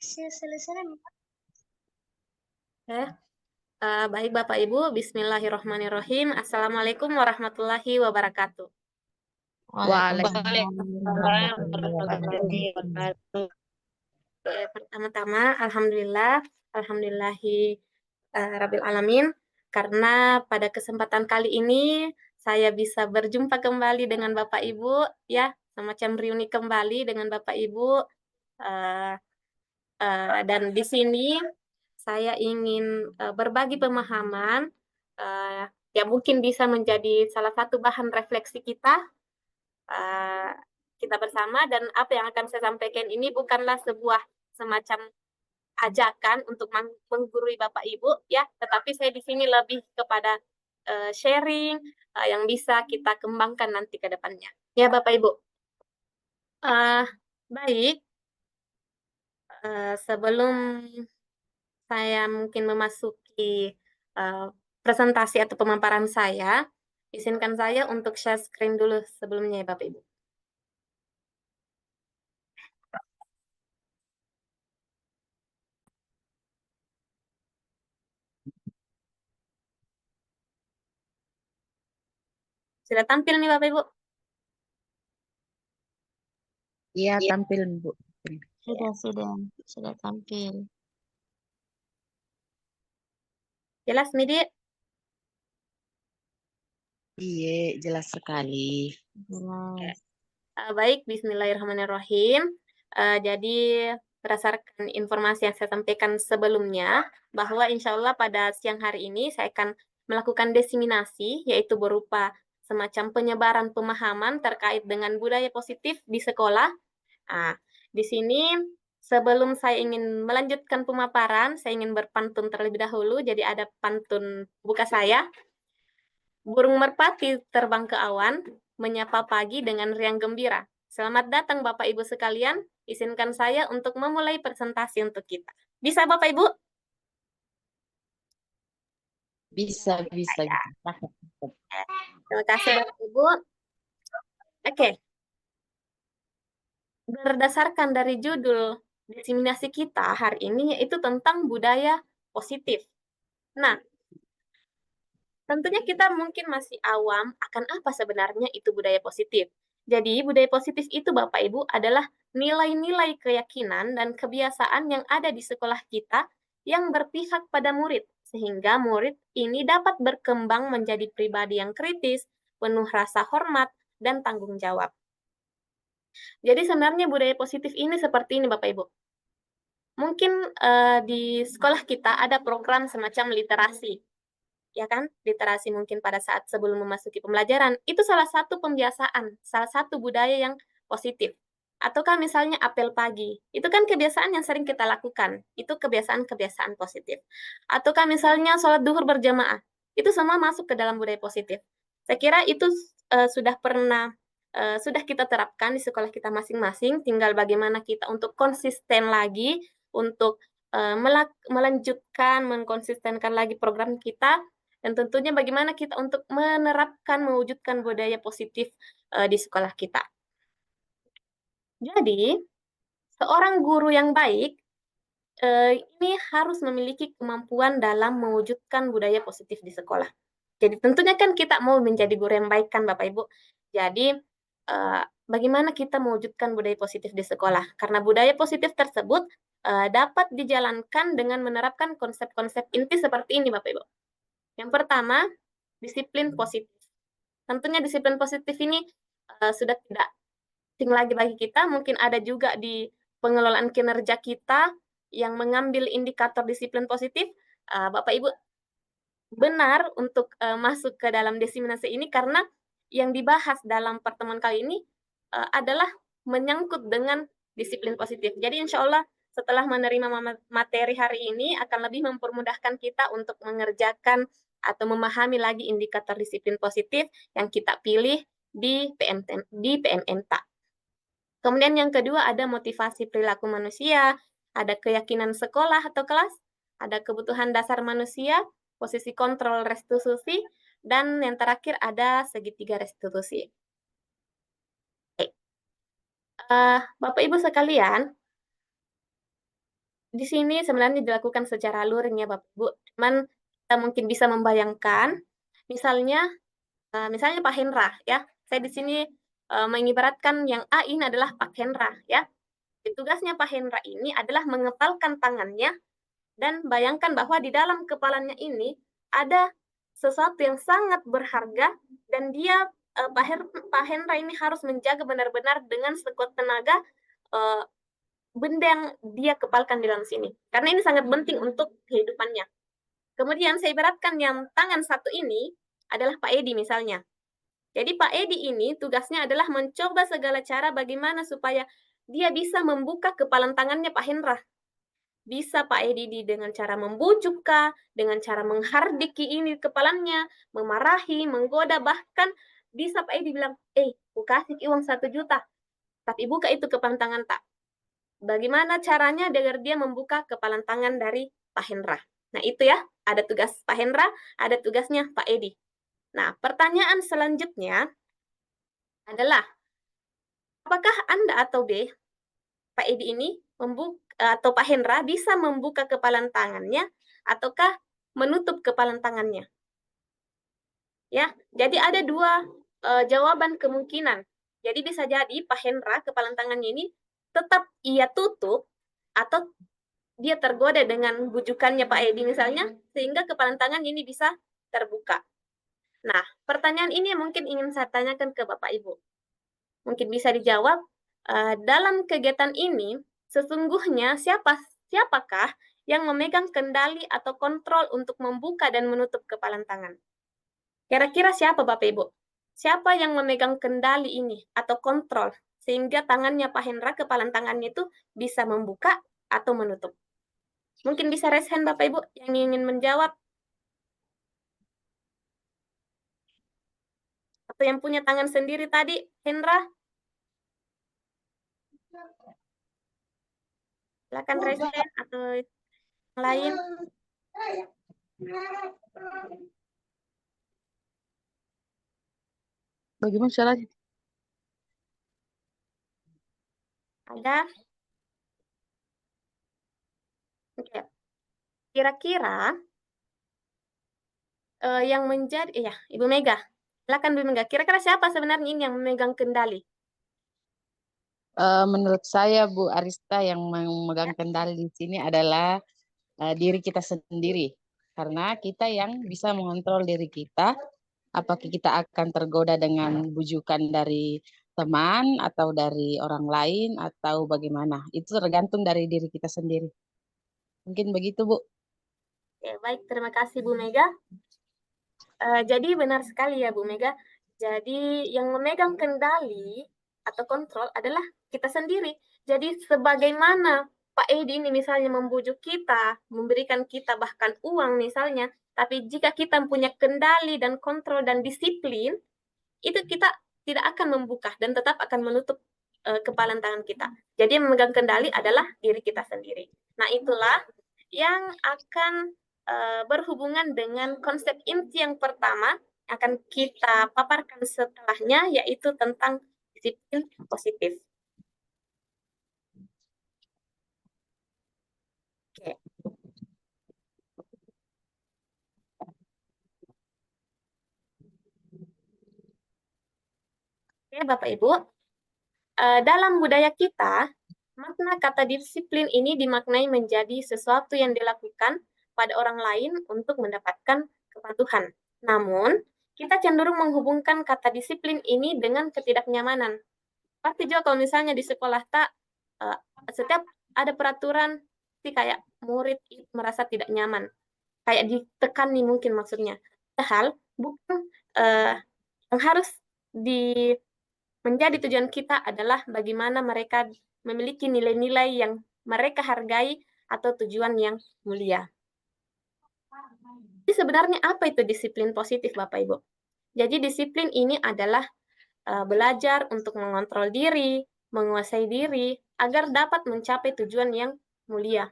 Oke. Baik Bapak Ibu, Bismillahirrahmanirrahim. Assalamualaikum warahmatullahi wabarakatuh. Waalaikumsalam Waalaikumsalam warahmatullahi warahmatullahi wabarakatuh. wabarakatuh. Pertama-tama, alhamdulillahi Rabbil Alamin, karena pada kesempatan kali ini saya bisa berjumpa kembali dengan Bapak Ibu, ya, semacam reuni kembali dengan Bapak Ibu, uh, dan di sini saya ingin berbagi pemahaman, yang mungkin bisa menjadi salah satu bahan refleksi kita, uh, kita bersama, dan apa yang akan saya sampaikan ini bukanlah sebuah semacam ajakan untuk menggurui Bapak Ibu, ya, tetapi saya di sini lebih kepada sharing yang bisa kita kembangkan nanti ke depannya. Ya, Bapak Ibu. Baik, sebelum saya mungkin memasuki presentasi atau pemaparan saya, izinkan saya untuk share screen dulu sebelumnya ya Bapak Ibu. Sudah tampil nih Bapak Ibu? Iya, tampil Bu. Sudah tampil. Jelas Midi? Iya, jelas sekali. Baik, Bismillahirrahmanirrahim. Jadi berdasarkan informasi yang saya sampaikan sebelumnya, bahwa insya Allah pada siang hari ini saya akan melakukan diseminasi, yaitu berupa semacam penyebaran pemahaman terkait dengan budaya positif di sekolah. Nah, di sini sebelum saya ingin melanjutkan pemaparan, saya ingin berpantun terlebih dahulu. Jadi ada pantun buka saya. Burung merpati terbang ke awan, menyapa pagi dengan riang gembira. Selamat datang Bapak Ibu sekalian, izinkan saya untuk memulai presentasi untuk kita. Bisa Bapak Ibu? Bisa. Terima kasih Bapak Ibu. Oke. Berdasarkan dari judul diseminasi kita hari ini, yaitu tentang budaya positif. Nah, tentunya kita mungkin masih awam akan apa sebenarnya itu budaya positif. Jadi, budaya positif itu Bapak Ibu adalah nilai-nilai keyakinan dan kebiasaan yang ada di sekolah kita yang berpihak pada murid, sehingga murid ini dapat berkembang menjadi pribadi yang kritis, penuh rasa hormat, dan tanggung jawab. Jadi sebenarnya budaya positif ini seperti ini Bapak Ibu. Mungkin di sekolah kita ada program semacam literasi, ya kan? Literasi mungkin pada saat sebelum memasuki pembelajaran, itu salah satu pembiasaan, salah satu budaya yang positif. Ataukah misalnya apel pagi, itu kan kebiasaan yang sering kita lakukan, itu kebiasaan-kebiasaan positif. Ataukah misalnya sholat duhur berjamaah, itu semua masuk ke dalam budaya positif. Saya kira itu sudah kita terapkan di sekolah kita masing-masing, tinggal bagaimana kita untuk konsisten lagi, untuk melanjutkan, mengkonsistenkan lagi program kita, dan tentunya bagaimana kita untuk menerapkan, mewujudkan budaya positif di sekolah kita. Jadi, seorang guru yang baik ini harus memiliki kemampuan dalam mewujudkan budaya positif di sekolah. Jadi tentunya kan kita mau menjadi guru yang baik kan Bapak Ibu. Jadi bagaimana kita mewujudkan budaya positif di sekolah? Karena budaya positif tersebut dapat dijalankan dengan menerapkan konsep-konsep inti seperti ini Bapak Ibu. Yang pertama, disiplin positif. Tentunya disiplin positif ini sudah tidak asing lagi bagi kita, mungkin ada juga di pengelolaan kinerja kita yang mengambil indikator disiplin positif. Bapak Ibu benar untuk masuk ke dalam diseminasi ini karena yang dibahas dalam pertemuan kali ini adalah menyangkut dengan disiplin positif. Jadi insya Allah setelah menerima materi hari ini akan lebih mempermudahkan kita untuk mengerjakan atau memahami lagi indikator disiplin positif yang kita pilih di PMNTA. Kemudian yang kedua ada motivasi perilaku manusia, ada keyakinan sekolah atau kelas, ada kebutuhan dasar manusia, posisi kontrol restitusi, dan yang terakhir ada segitiga restitusi. Bapak Ibu sekalian, di sini sebenarnya dilakukan secara luring ya Bapak Ibu. Cuman kita mungkin bisa membayangkan, misalnya misalnya Pak Hendra ya. Saya di sini mengibaratkan yang A ini adalah Pak Hendra ya. Tugasnya Pak Hendra ini adalah mengepalkan tangannya dan bayangkan bahwa di dalam kepalanya ini ada sesuatu yang sangat berharga dan dia Pak Hendra ini harus menjaga benar-benar dengan sekuat tenaga eh, benda yang dia kepalkan di dalam sini. Karena ini sangat penting untuk kehidupannya. Kemudian saya ibaratkan yang tangan satu ini adalah Pak Edi misalnya. Jadi Pak Edi ini tugasnya adalah mencoba segala cara bagaimana supaya dia bisa membuka kepalan tangannya Pak Hendra. Bisa Pak Edi dengan cara membujuk kah, dengan cara menghardiki ini kepalanya, memarahi, menggoda, bahkan bisa Pak Edi bilang, ku kasih uang 1 juta, tapi buka itu kepalan tangan tak. Bagaimana caranya agar dia membuka kepalan tangan dari Pak Hendra. Nah itu ya, ada tugas Pak Hendra, ada tugasnya Pak Edi. Nah pertanyaan selanjutnya adalah, apakah Anda atau B, Pak Edi ini atau Pak Hendra bisa membuka kepalan tangannya ataukah menutup kepalan tangannya? Ya, jadi ada dua jawaban kemungkinan. Jadi bisa jadi Pak Hendra kepalan tangannya ini tetap ia tutup atau dia tergoda dengan bujukannya Pak Edi misalnya, sehingga kepalan tangan ini bisa terbuka. Nah, pertanyaan ini mungkin ingin saya tanyakan ke Bapak Ibu. Mungkin bisa dijawab, dalam kegiatan ini, sesungguhnya siapakah yang memegang kendali atau kontrol untuk membuka dan menutup kepalan tangan? Kira-kira siapa Bapak Ibu? Siapa yang memegang kendali ini atau kontrol sehingga tangannya Pak Hendra, kepalan tangannya itu bisa membuka atau menutup? Mungkin bisa raise hand Bapak Ibu yang ingin menjawab. Atau yang punya tangan sendiri tadi, Hendra? Silakan raise hand atau yang lain. Bagaimana caranya? Ada? Oke. Kira-kira yang menjadi, ya Ibu Mega. Silakan Bu Mega. Kira-kira siapa sebenarnya ini yang memegang kendali? Menurut saya Bu Arista yang memegang kendali di sini adalah diri kita sendiri. Karena kita yang bisa mengontrol diri kita, apakah kita akan tergoda dengan bujukan dari teman atau dari orang lain atau bagaimana. Itu tergantung dari diri kita sendiri. Mungkin begitu, Bu. Oke, baik, terima kasih Bu Mega. Jadi benar sekali ya Bu Mega. Jadi yang memegang kendali atau kontrol adalah kita sendiri. Jadi sebagaimana Pak Edi ini misalnya membujuk kita, memberikan kita bahkan uang misalnya, tapi jika kita punya kendali dan kontrol dan disiplin, itu kita tidak akan membuka dan tetap akan menutup kepalan tangan kita. Jadi yang memegang kendali adalah diri kita sendiri. Nah itulah yang akan berhubungan dengan konsep inti yang pertama akan kita paparkan setelahnya, yaitu tentang disiplin positif. Oke. Oke, Bapak Ibu, dalam budaya kita, makna kata disiplin ini dimaknai menjadi sesuatu yang dilakukan pada orang lain untuk mendapatkan kepatuhan. Namun, kita cenderung menghubungkan kata disiplin ini dengan ketidaknyamanan. Pasti juga kalau misalnya di sekolah setiap ada peraturan, sih kayak murid merasa tidak nyaman. Kayak ditekan nih mungkin maksudnya. Padahal bukan yang harus menjadi tujuan kita adalah bagaimana mereka memiliki nilai-nilai yang mereka hargai atau tujuan yang mulia. Jadi sebenarnya apa itu disiplin positif Bapak Ibu? Jadi disiplin ini adalah belajar untuk mengontrol diri, menguasai diri, agar dapat mencapai tujuan yang mulia.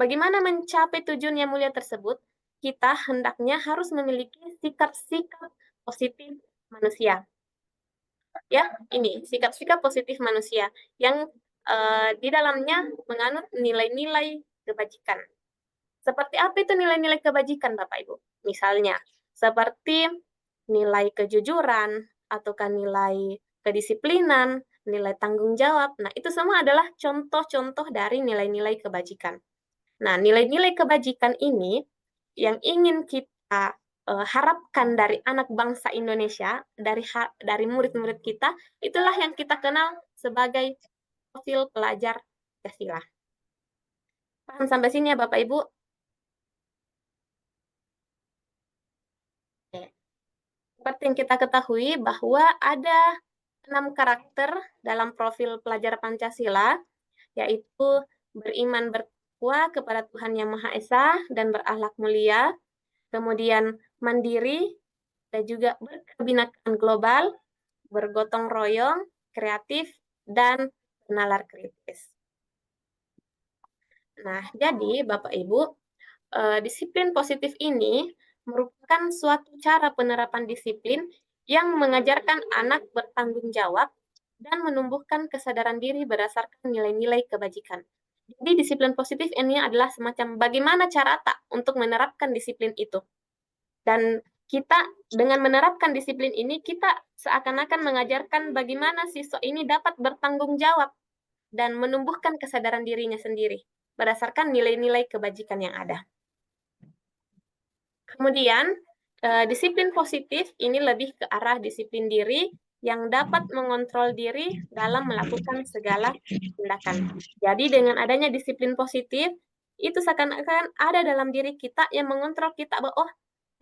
Bagaimana mencapai tujuan yang mulia tersebut? Kita hendaknya harus memiliki sikap-sikap positif manusia. Ya, ini sikap-sikap positif manusia yang di dalamnya menganut nilai-nilai kebajikan. Seperti apa itu nilai-nilai kebajikan, Bapak Ibu? Misalnya, seperti nilai kejujuran, ataukah nilai kedisiplinan, nilai tanggung jawab. Nah, itu semua adalah contoh-contoh dari nilai-nilai kebajikan. Nah, nilai-nilai kebajikan ini yang ingin kita harapkan dari anak bangsa Indonesia, dari murid-murid kita, itulah yang kita kenal sebagai profil pelajar Pancasila. Paham sampai sini ya Bapak Ibu? Oke. Seperti yang kita ketahui bahwa ada 6 karakter dalam profil pelajar Pancasila, yaitu beriman bertakwa kepada Tuhan Yang Maha Esa dan berakhlak mulia, kemudian mandiri, dan juga berkebinekaan global, bergotong royong, kreatif, dan nalar kritis. Nah, jadi Bapak Ibu, disiplin positif ini merupakan suatu cara penerapan disiplin yang mengajarkan anak bertanggung jawab dan menumbuhkan kesadaran diri berdasarkan nilai-nilai kebajikan. Jadi disiplin positif ini adalah semacam bagaimana cara tak untuk menerapkan disiplin itu. Dan kita dengan menerapkan disiplin ini, kita seakan-akan mengajarkan bagaimana siswa ini dapat bertanggung jawab dan menumbuhkan kesadaran dirinya sendiri berdasarkan nilai-nilai kebajikan yang ada. Kemudian, disiplin positif ini lebih ke arah disiplin diri yang dapat mengontrol diri dalam melakukan segala tindakan. Jadi dengan adanya disiplin positif, itu seakan-akan ada dalam diri kita yang mengontrol kita bahwa, oh,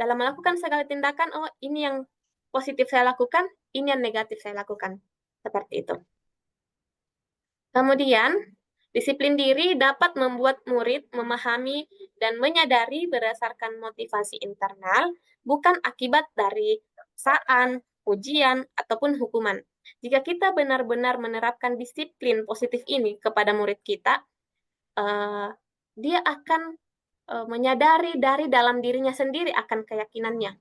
dalam melakukan segala tindakan, oh ini yang positif saya lakukan, ini yang negatif saya lakukan. Seperti itu. Kemudian, disiplin diri dapat membuat murid memahami dan menyadari berdasarkan motivasi internal, bukan akibat dari paksaan, ujian, ataupun hukuman. Jika kita benar-benar menerapkan disiplin positif ini kepada murid kita, dia akan menyadari dari dalam dirinya sendiri akan keyakinannya.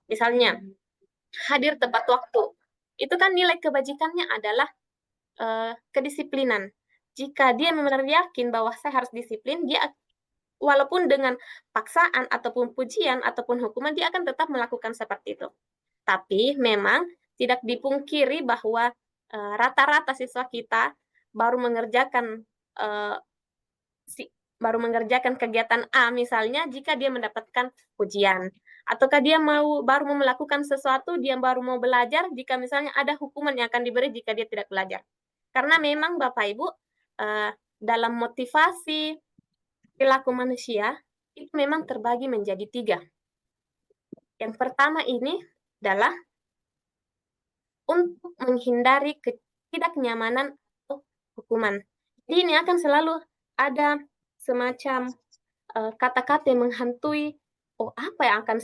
Misalnya, hadir tepat waktu. Itu kan nilai kebajikannya adalah kedisiplinan. Jika dia benar yakin bahwa saya harus disiplin, dia walaupun dengan paksaan ataupun pujian ataupun hukuman, dia akan tetap melakukan seperti itu. Tapi memang tidak dipungkiri bahwa rata-rata siswa kita baru mengerjakan kegiatan A misalnya jika dia mendapatkan pujian, ataukah dia baru mau melakukan sesuatu, dia baru mau belajar jika misalnya ada hukuman yang akan diberi jika dia tidak belajar. Karena memang Bapak Ibu, dalam motivasi perilaku manusia, itu memang terbagi menjadi 3. Yang pertama ini adalah untuk menghindari ketidaknyamanan atau hukuman. Jadi ini akan selalu ada semacam kata-kata yang menghantui, oh apa yang akan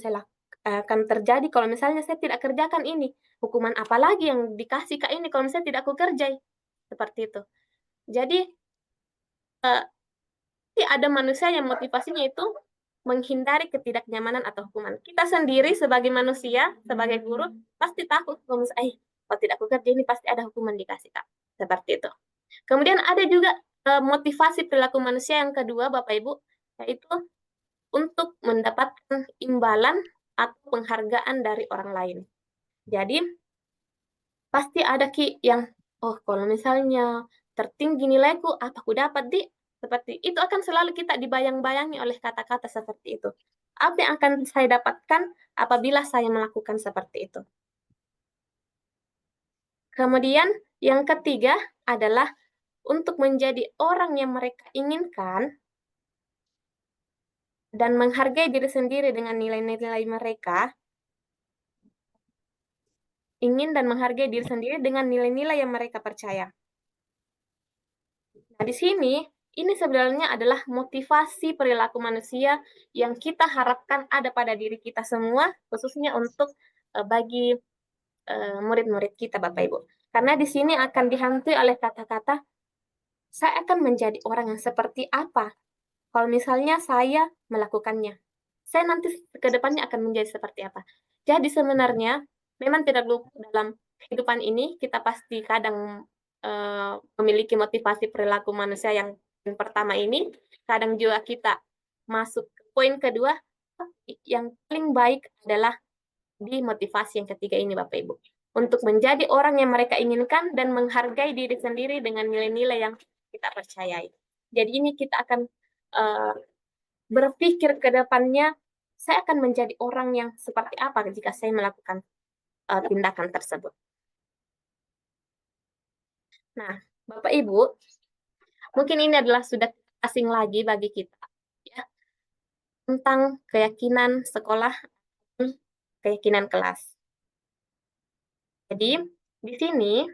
terjadi kalau misalnya saya tidak kerjakan ini? Hukuman apa lagi yang dikasih ke ini kalau misalnya tidak aku kerjai? Seperti itu. Jadi, ada manusia yang motivasinya itu menghindari ketidaknyamanan atau hukuman. Kita sendiri sebagai manusia, sebagai guru, pasti takut kalau misalnya, kalau tidak aku kerja ini pasti ada hukuman dikasih, Kak. Seperti itu. Kemudian ada juga motivasi perilaku manusia yang kedua, Bapak Ibu, yaitu untuk mendapatkan imbalan atau penghargaan dari orang lain. Jadi, pasti ada Ki yang, oh kalau misalnya tertinggi nilaiku, apa aku dapat, Di? Seperti itu akan selalu kita dibayang-bayangi oleh kata-kata seperti itu. Apa yang akan saya dapatkan apabila saya melakukan seperti itu? Kemudian yang ketiga adalah untuk menjadi orang yang mereka inginkan dan menghargai diri sendiri dengan nilai-nilai mereka, ingin dan menghargai diri sendiri dengan nilai-nilai yang mereka percaya. Nah, di sini, ini sebenarnya adalah motivasi perilaku manusia yang kita harapkan ada pada diri kita semua, khususnya untuk bagi murid-murid kita, Bapak Ibu. Karena di sini akan dihantui oleh kata-kata, saya akan menjadi orang yang seperti apa kalau misalnya saya melakukannya. Saya nanti ke depannya akan menjadi seperti apa. Jadi sebenarnya, memang tidak lupa dalam kehidupan ini, kita pasti kadang memiliki motivasi perilaku manusia yang Yang pertama ini, kadang juga kita masuk ke poin kedua, yang paling baik adalah di motivasi yang ketiga ini, Bapak Ibu. Untuk menjadi orang yang mereka inginkan dan menghargai diri sendiri dengan nilai-nilai yang kita percayai. Jadi ini kita akan berpikir ke depannya, saya akan menjadi orang yang seperti apa jika saya melakukan tindakan tersebut. Nah, Bapak Ibu, mungkin ini adalah sudah asing lagi bagi kita, ya, tentang keyakinan sekolah, keyakinan kelas. Jadi, di sini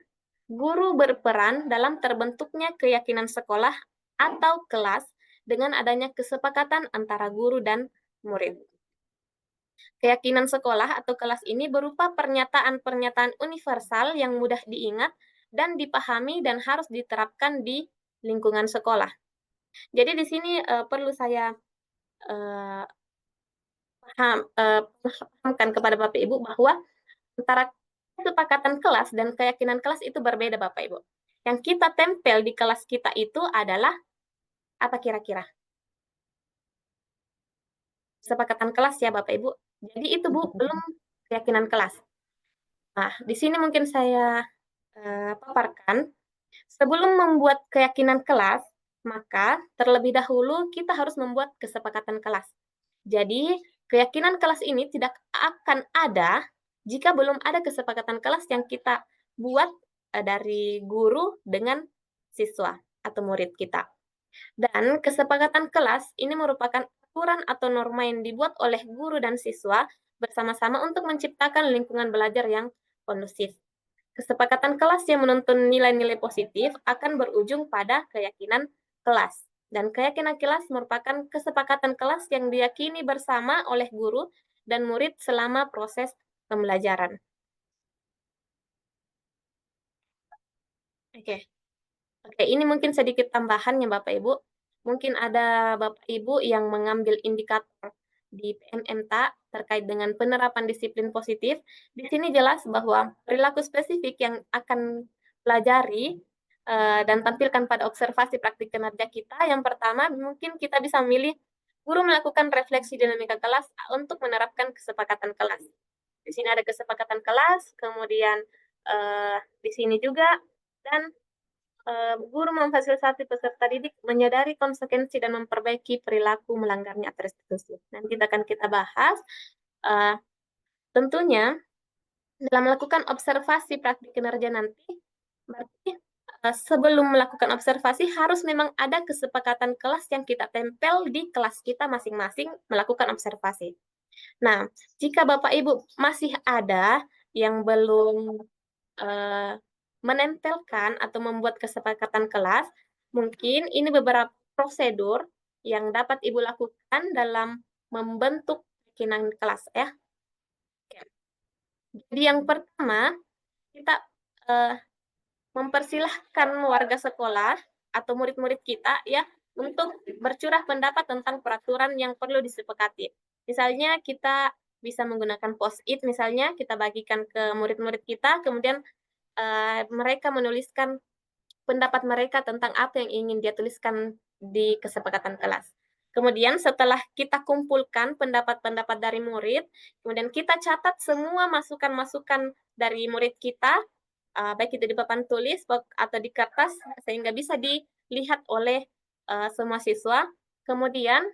guru berperan dalam terbentuknya keyakinan sekolah atau kelas dengan adanya kesepakatan antara guru dan murid. Keyakinan sekolah atau kelas ini berupa pernyataan-pernyataan universal yang mudah diingat dan dipahami dan harus diterapkan di lingkungan sekolah. Jadi di sini perlu saya pahamkan kepada Bapak Ibu bahwa antara kesepakatan kelas dan keyakinan kelas itu berbeda, Bapak Ibu. Yang kita tempel di kelas kita itu adalah apa kira-kira? Kesepakatan kelas ya, Bapak Ibu. Jadi itu belum keyakinan kelas. Nah, di sini mungkin saya paparkan. Sebelum membuat keyakinan kelas, maka terlebih dahulu kita harus membuat kesepakatan kelas. Jadi, keyakinan kelas ini tidak akan ada jika belum ada kesepakatan kelas yang kita buat dari guru dengan siswa atau murid kita. Dan kesepakatan kelas ini merupakan aturan atau norma yang dibuat oleh guru dan siswa bersama-sama untuk menciptakan lingkungan belajar yang kondusif. Kesepakatan kelas yang menuntun nilai-nilai positif akan berujung pada keyakinan kelas. Dan keyakinan kelas merupakan kesepakatan kelas yang diyakini bersama oleh guru dan murid selama proses pembelajaran. Oke, ini mungkin sedikit tambahannya Bapak Ibu. Mungkin ada Bapak Ibu yang mengambil indikator di PMMTA terkait dengan penerapan disiplin positif. Di sini jelas bahwa perilaku spesifik yang akan pelajari dan tampilkan pada observasi praktik kinerja kita. Yang pertama, mungkin kita bisa memilih guru melakukan refleksi dinamika kelas untuk menerapkan kesepakatan kelas. Di sini ada kesepakatan kelas, kemudian di sini juga, dan guru memfasilitasi peserta didik menyadari konsekuensi dan memperbaiki perilaku melanggarnya atau restitusi. Nanti akan kita bahas. Tentunya dalam melakukan observasi praktik kinerja nanti, berarti sebelum melakukan observasi harus memang ada kesepakatan kelas yang kita tempel di kelas kita masing-masing melakukan observasi. Nah, jika Bapak Ibu masih ada yang belum menempelkan atau membuat kesepakatan kelas, mungkin ini beberapa prosedur yang dapat Ibu lakukan dalam membentuk keyakinan kelas ya. Jadi yang pertama, kita mempersilahkan warga sekolah atau murid-murid kita ya untuk bercurah pendapat tentang peraturan yang perlu disepakati. Misalnya kita bisa menggunakan post-it, misalnya kita bagikan ke murid-murid kita, kemudian mereka menuliskan pendapat mereka tentang apa yang ingin dia tuliskan di kesepakatan kelas. Kemudian setelah kita kumpulkan pendapat-pendapat dari murid, kemudian kita catat semua masukan-masukan dari murid kita, baik itu di papan tulis atau di kertas, sehingga bisa dilihat oleh semua siswa. Kemudian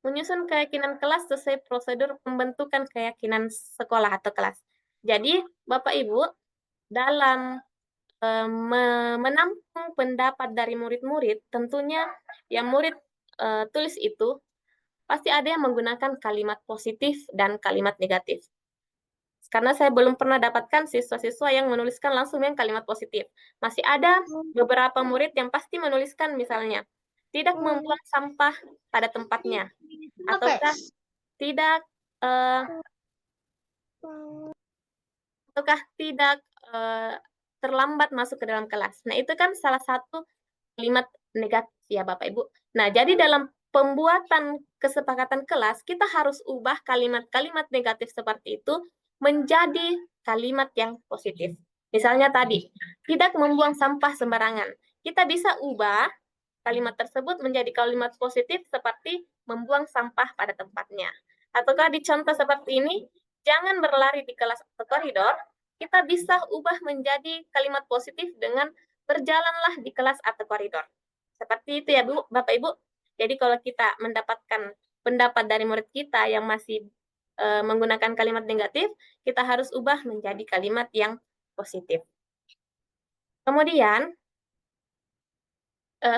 menyusun keyakinan kelas sesuai prosedur pembentukan keyakinan sekolah atau kelas. Jadi, Bapak Ibu, dalam menampung pendapat dari murid-murid, tentunya yang murid tulis itu pasti ada yang menggunakan kalimat positif dan kalimat negatif. Karena saya belum pernah dapatkan siswa-siswa yang menuliskan langsung yang kalimat positif. Masih ada beberapa murid yang pasti menuliskan misalnya, tidak membuang sampah pada tempatnya, ataukah tidak terlambat masuk ke dalam kelas. Nah, itu kan salah satu kalimat negatif ya Bapak Ibu. Nah, jadi dalam pembuatan kesepakatan kelas, kita harus ubah kalimat-kalimat negatif seperti itu menjadi kalimat yang positif. Misalnya tadi, tidak membuang sampah sembarangan. Kita bisa ubah kalimat tersebut menjadi kalimat positif seperti membuang sampah pada tempatnya. Ataukah di contoh seperti ini, jangan berlari di kelas atau koridor, kita bisa ubah menjadi kalimat positif dengan berjalanlah di kelas atau koridor. Seperti itu ya Bu, Bapak Ibu. Jadi kalau kita mendapatkan pendapat dari murid kita yang masih menggunakan kalimat negatif, kita harus ubah menjadi kalimat yang positif. Kemudian,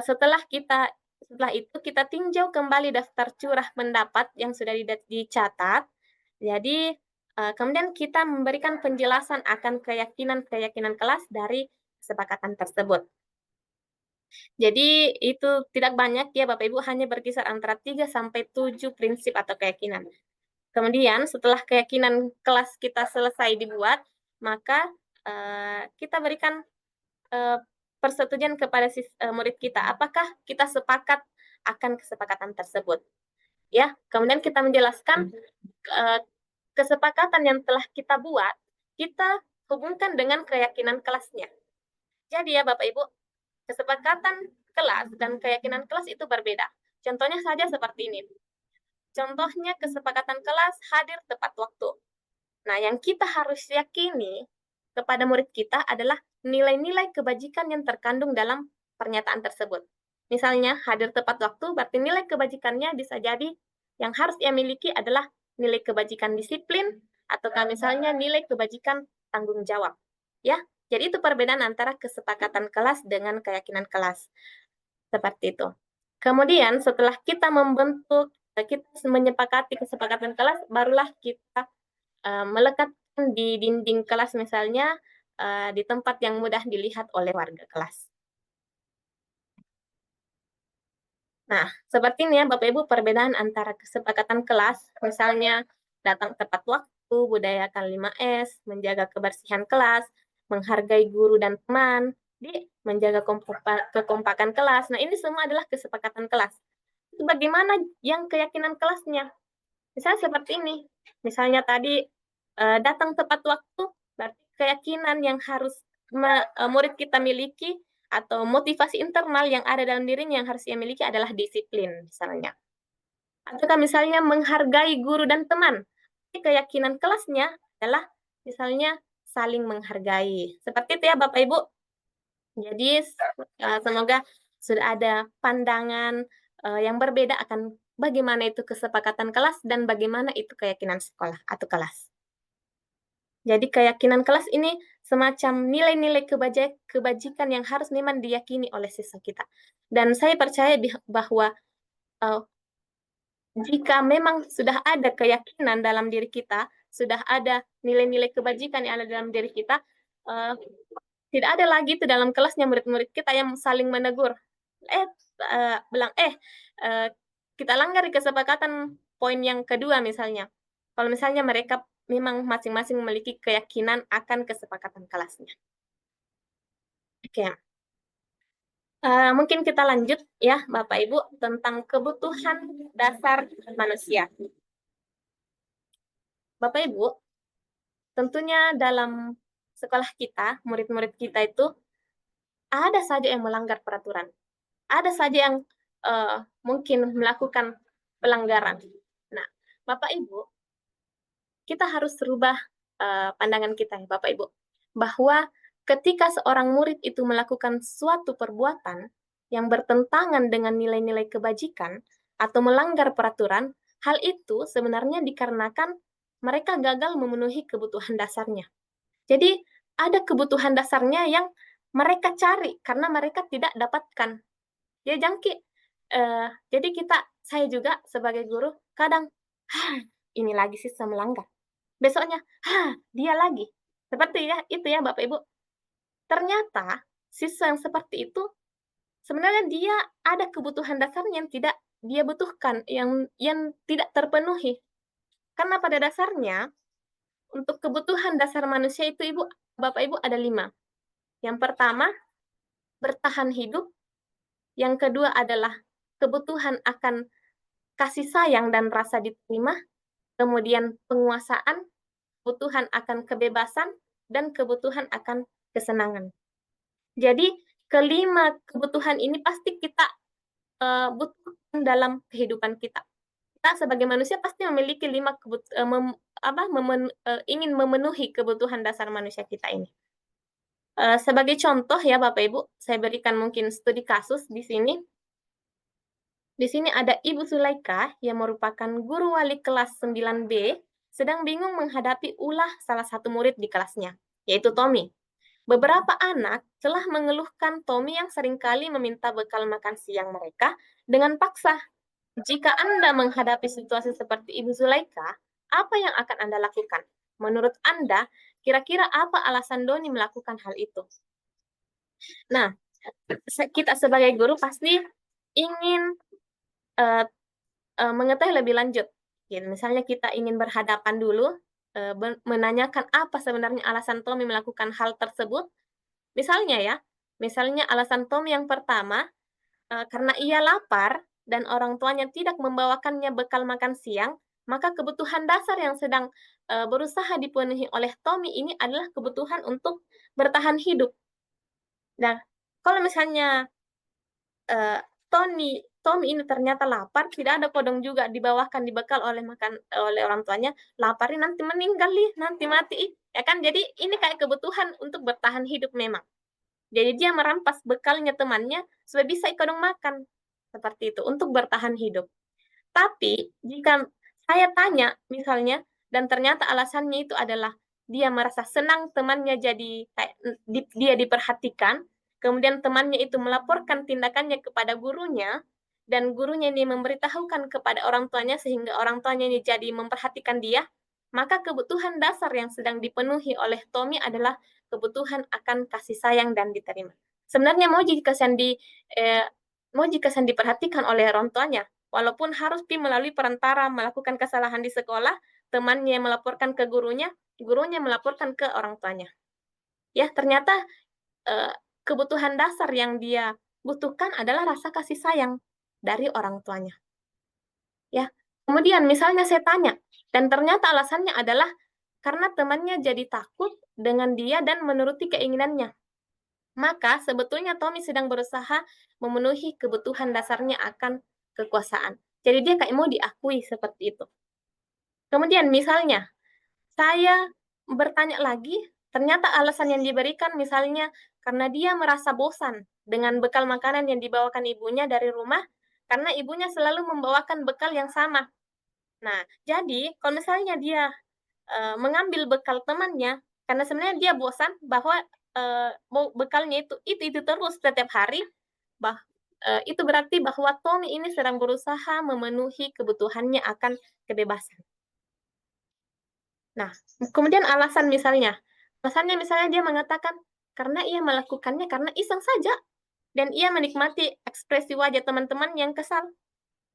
setelah itu kita tinjau kembali daftar curah pendapat yang sudah dicatat. Jadi kemudian kita memberikan penjelasan akan keyakinan kelas dari kesepakatan tersebut. Jadi itu tidak banyak ya Bapak Ibu, hanya berkisar antara 3 sampai 7 prinsip atau keyakinan. Kemudian setelah keyakinan kelas kita selesai dibuat, maka kita berikan persetujuan kepada murid kita, apakah kita sepakat akan kesepakatan tersebut. Ya, kemudian kita menjelaskan kesepakatan yang telah kita buat, kita hubungkan dengan keyakinan kelasnya. Jadi ya Bapak Ibu, kesepakatan kelas dan keyakinan kelas itu berbeda. Contohnya saja seperti ini. Contohnya kesepakatan kelas hadir tepat waktu. Nah, yang kita harus yakini kepada murid kita adalah nilai-nilai kebajikan yang terkandung dalam pernyataan tersebut. Misalnya, hadir tepat waktu, berarti nilai kebajikannya bisa jadi yang harus ia miliki adalah nilai kebajikan disiplin, ataukah misalnya nilai kebajikan tanggung jawab. Ya, jadi itu perbedaan antara kesepakatan kelas dengan keyakinan kelas. Seperti itu. Kemudian setelah kita menyepakati kesepakatan kelas, barulah kita melekatkan di dinding kelas misalnya, di tempat yang mudah dilihat oleh warga kelas. Nah, seperti ini ya Bapak Ibu perbedaan antara kesepakatan kelas, misalnya datang tepat waktu, budayakan 5S, menjaga kebersihan kelas, menghargai guru dan teman, menjaga kekompakan kelas. Nah, ini semua adalah kesepakatan kelas. Itu bagaimana yang keyakinan kelasnya? Misalnya seperti ini. Misalnya tadi datang tepat waktu, berarti keyakinan yang harus murid kita miliki atau motivasi internal yang ada dalam dirinya yang harus ia miliki adalah disiplin misalnya. Ataukah misalnya menghargai guru dan teman. Keyakinan kelasnya adalah misalnya saling menghargai. Seperti itu ya Bapak Ibu. Jadi semoga sudah ada pandangan yang berbeda akan bagaimana itu kesepakatan kelas dan bagaimana itu keyakinan sekolah atau kelas. Jadi keyakinan kelas ini semacam nilai-nilai kebajikan yang harus memang diyakini oleh siswa kita. Dan saya percaya bahwa jika memang sudah ada keyakinan dalam diri kita, sudah ada nilai-nilai kebajikan yang ada dalam diri kita, tidak ada lagi itu dalam kelasnya murid-murid kita yang saling menegur. Kita langgar di kesepakatan poin yang kedua misalnya. Kalau misalnya mereka memang masing-masing memiliki keyakinan akan kesepakatan kelasnya. Oke. Mungkin kita lanjut ya Bapak Ibu tentang kebutuhan dasar manusia. Bapak Ibu, tentunya dalam sekolah kita, murid-murid kita itu ada saja yang melanggar peraturan. Ada saja yang mungkin melakukan pelanggaran. Nah, Bapak Ibu, kita harus rubah pandangan kita ya Bapak Ibu, bahwa ketika seorang murid itu melakukan suatu perbuatan yang bertentangan dengan nilai-nilai kebajikan atau melanggar peraturan, hal itu sebenarnya dikarenakan mereka gagal memenuhi kebutuhan dasarnya. Jadi ada kebutuhan dasarnya yang mereka cari karena mereka tidak dapatkan. Ya Jangki, jadi saya juga sebagai guru kadang, ini lagi siswa melanggar. Besoknya, dia lagi. Seperti ya, itu ya Bapak Ibu. Ternyata siswa yang seperti itu sebenarnya dia ada kebutuhan dasarnya yang tidak dia butuhkan, yang tidak terpenuhi. Karena pada dasarnya untuk kebutuhan dasar manusia itu Bapak Ibu ada 5. Yang pertama, bertahan hidup. Yang kedua adalah kebutuhan akan kasih sayang dan rasa diterima. Kemudian penguasaan, kebutuhan akan kebebasan, dan kebutuhan akan kesenangan. Jadi kelima kebutuhan ini pasti kita butuhkan dalam kehidupan kita. Kita sebagai manusia pasti memiliki 5 ingin memenuhi kebutuhan dasar manusia kita ini. Sebagai contoh ya Bapak Ibu, saya berikan mungkin studi kasus di sini. Di sini ada Ibu Sulaika yang merupakan guru wali kelas 9B, sedang bingung menghadapi ulah salah satu murid di kelasnya, yaitu Tommy. Beberapa anak telah mengeluhkan Tommy yang seringkali meminta bekal makan siang mereka dengan paksa. Jika Anda menghadapi situasi seperti Ibu Zulaika, apa yang akan Anda lakukan? Menurut Anda, kira-kira apa alasan Doni melakukan hal itu? Nah, kita sebagai guru pasti ingin mengetahui lebih lanjut. Ya, misalnya kita ingin berhadapan dulu, menanyakan apa sebenarnya alasan Tommy melakukan hal tersebut. Misalnya alasan Tommy yang pertama, karena ia lapar dan orang tuanya tidak membawakannya bekal makan siang, maka kebutuhan dasar yang sedang berusaha dipenuhi oleh Tommy ini adalah kebutuhan untuk bertahan hidup. Nah, kalau misalnya Tommy ini ternyata lapar, tidak ada kodong juga dibawakan dibekal oleh orang tuanya, lapar nanti meninggal nanti mati ya kan. Jadi ini kayak kebutuhan untuk bertahan hidup memang. Jadi dia merampas bekalnya temannya supaya bisa ikut makan. Seperti itu, untuk bertahan hidup. Tapi, jika saya tanya misalnya, dan ternyata alasannya itu adalah dia merasa senang temannya jadi dia diperhatikan, kemudian temannya itu melaporkan tindakannya kepada gurunya, dan gurunya ini memberitahukan kepada orang tuanya sehingga orang tuanya ini jadi memperhatikan dia, maka kebutuhan dasar yang sedang dipenuhi oleh Tommy adalah kebutuhan akan kasih sayang dan diterima. Sebenarnya mau jika diperhatikan oleh orang tuanya, walaupun harus melalui perantara melakukan kesalahan di sekolah, temannya melaporkan ke gurunya, gurunya melaporkan ke orang tuanya. Ya, ternyata kebutuhan dasar yang dia butuhkan adalah rasa kasih sayang dari orang tuanya. Ya. Kemudian misalnya saya tanya, dan ternyata alasannya adalah karena temannya jadi takut dengan dia dan menuruti keinginannya. Maka sebetulnya Tommy sedang berusaha memenuhi kebutuhan dasarnya akan kekuasaan. Jadi dia kayak mau diakui seperti itu. Kemudian misalnya, saya bertanya lagi, ternyata alasan yang diberikan misalnya karena dia merasa bosan dengan bekal makanan yang dibawakan ibunya dari rumah, karena ibunya selalu membawakan bekal yang sama. Nah, jadi kalau misalnya dia mengambil bekal temannya, karena sebenarnya dia bosan bahwa bekalnya itu terus setiap hari, itu berarti bahwa Tommy ini sedang berusaha memenuhi kebutuhannya akan kebebasan. Nah, kemudian alasannya misalnya dia mengatakan karena ia melakukannya karena iseng saja dan ia menikmati ekspresi wajah teman-teman yang kesal.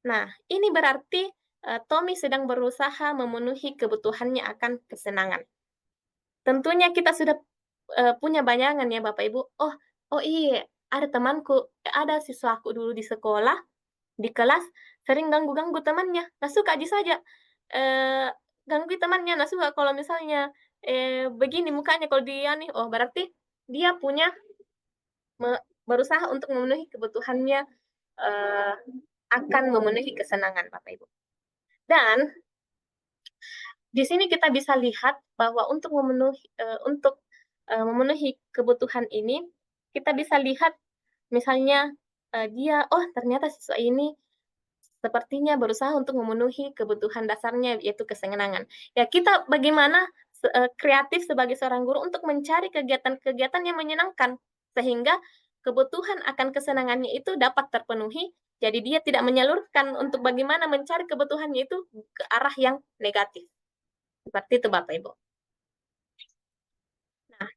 Nah, ini berarti Tommy sedang berusaha memenuhi kebutuhannya akan kesenangan. Tentunya kita sudah punya bayangan ya Bapak Ibu, oh iya, ada temanku, ada siswaku dulu di sekolah, di kelas, sering ganggu-ganggu temannya. Nah, suka aja saja ganggu temannya. Nah, suka kalau misalnya begini mukanya kalau dia nih, oh berarti dia punya berusaha untuk memenuhi kebutuhannya akan memenuhi kesenangan Bapak Ibu. Dan di sini kita bisa lihat bahwa untuk memenuhi kebutuhan ini, kita bisa lihat misalnya dia, ternyata siswa ini sepertinya berusaha untuk memenuhi kebutuhan dasarnya, yaitu kesenangan. Ya, kita bagaimana kreatif sebagai seorang guru untuk mencari kegiatan-kegiatan yang menyenangkan, sehingga kebutuhan akan kesenangannya itu dapat terpenuhi, jadi dia tidak menyalurkan untuk bagaimana mencari kebutuhannya itu ke arah yang negatif. Seperti itu Bapak Ibu. Nah,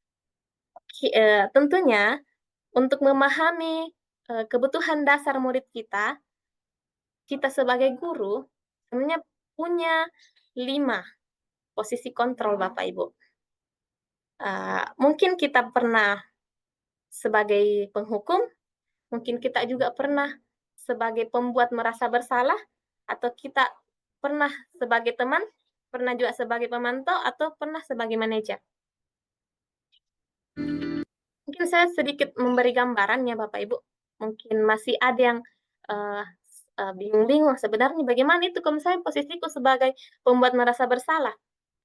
tentunya untuk memahami kebutuhan dasar murid kita sebagai guru sebenarnya punya 5 posisi kontrol Bapak Ibu. Mungkin kita pernah sebagai penghukum, mungkin kita juga pernah sebagai pembuat merasa bersalah, atau kita pernah sebagai teman, pernah juga sebagai pemantau, atau pernah sebagai manajer. Mungkin saya sedikit memberi gambaran ya Bapak Ibu. Mungkin masih ada yang bingung-bingung sebenarnya bagaimana itu kalau misalnya posisiku sebagai pembuat merasa bersalah,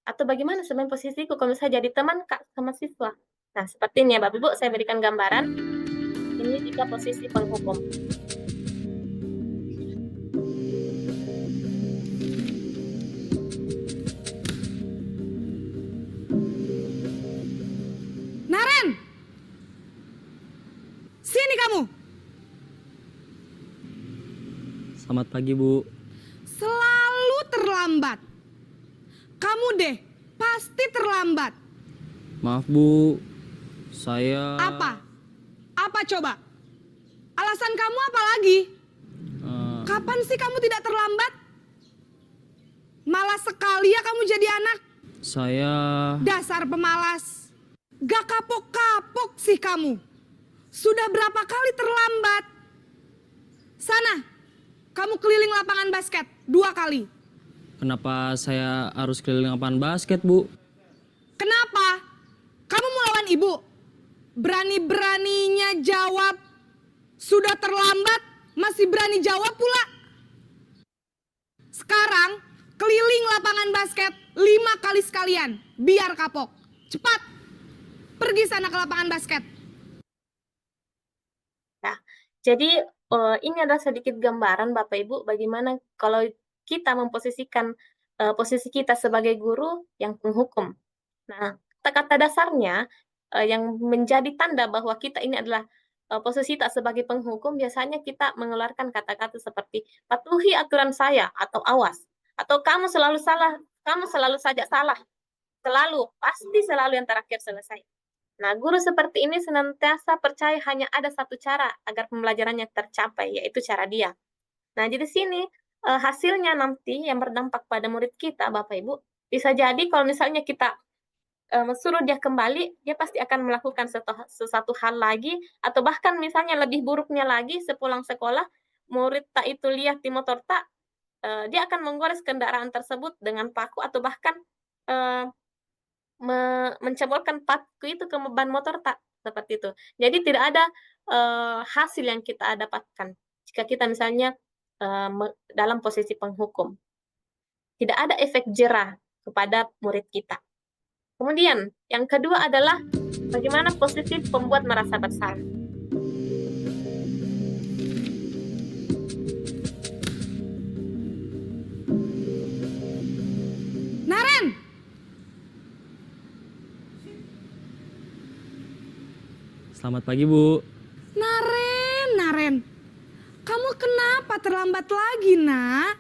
atau bagaimana sebenarnya posisiku kalau misalnya jadi teman Kak sama siswa. Nah, seperti ini ya Bapak Ibu, saya berikan gambaran, ini jika posisi penghukum. Naren, sini kamu. Selamat pagi, Bu. Selalu terlambat. Kamu deh, pasti terlambat. Maaf, Bu. Saya... Apa? Apa coba? Alasan kamu apa lagi? eh, Kapan sih kamu tidak terlambat? Malas sekali ya kamu jadi anak. saya... Dasar pemalas. Gak kapok-kapok sih kamu. Sudah berapa kali terlambat? Sana, kamu keliling lapangan basket 2 kali. Kenapa saya harus keliling lapangan basket, Bu? Kenapa? Kamu mau lawan ibu? Berani-beraninya jawab. Sudah terlambat, masih berani jawab pula. Sekarang, keliling lapangan basket 5 kali sekalian. Biar kapok. Cepat. Pergi sana ke lapangan basket. Nah, jadi ini adalah sedikit gambaran Bapak Ibu bagaimana kalau kita memposisikan posisi kita sebagai guru yang penghukum. Nah, kata-kata dasarnya yang menjadi tanda bahwa kita ini adalah posisi tak sebagai penghukum, biasanya kita mengeluarkan kata-kata seperti patuhi aturan saya atau awas atau kamu selalu salah, kamu selalu saja salah, selalu pasti selalu yang terakhir selesai. Nah, guru seperti ini senantiasa percaya hanya ada satu cara agar pembelajarannya tercapai, yaitu cara dia. Nah, jadi sini hasilnya nanti yang berdampak pada murid kita, Bapak Ibu, bisa jadi kalau misalnya kita suruh dia kembali, dia pasti akan melakukan sesuatu hal lagi, atau bahkan misalnya lebih buruknya lagi, sepulang sekolah, murid tak itu lihat di motor tak, dia akan menggores kendaraan tersebut dengan paku, atau bahkan eh, mencebolkan paku itu ke ban motor tak, seperti itu. Jadi tidak ada hasil yang kita dapatkan jika kita misalnya dalam posisi penghukum. Tidak ada efek jerah kepada murid kita. Kemudian yang kedua adalah bagaimana posisi pembuat merasa bersalah. Naren, Selamat pagi, Bu. Naren. Kamu kenapa terlambat lagi, nak?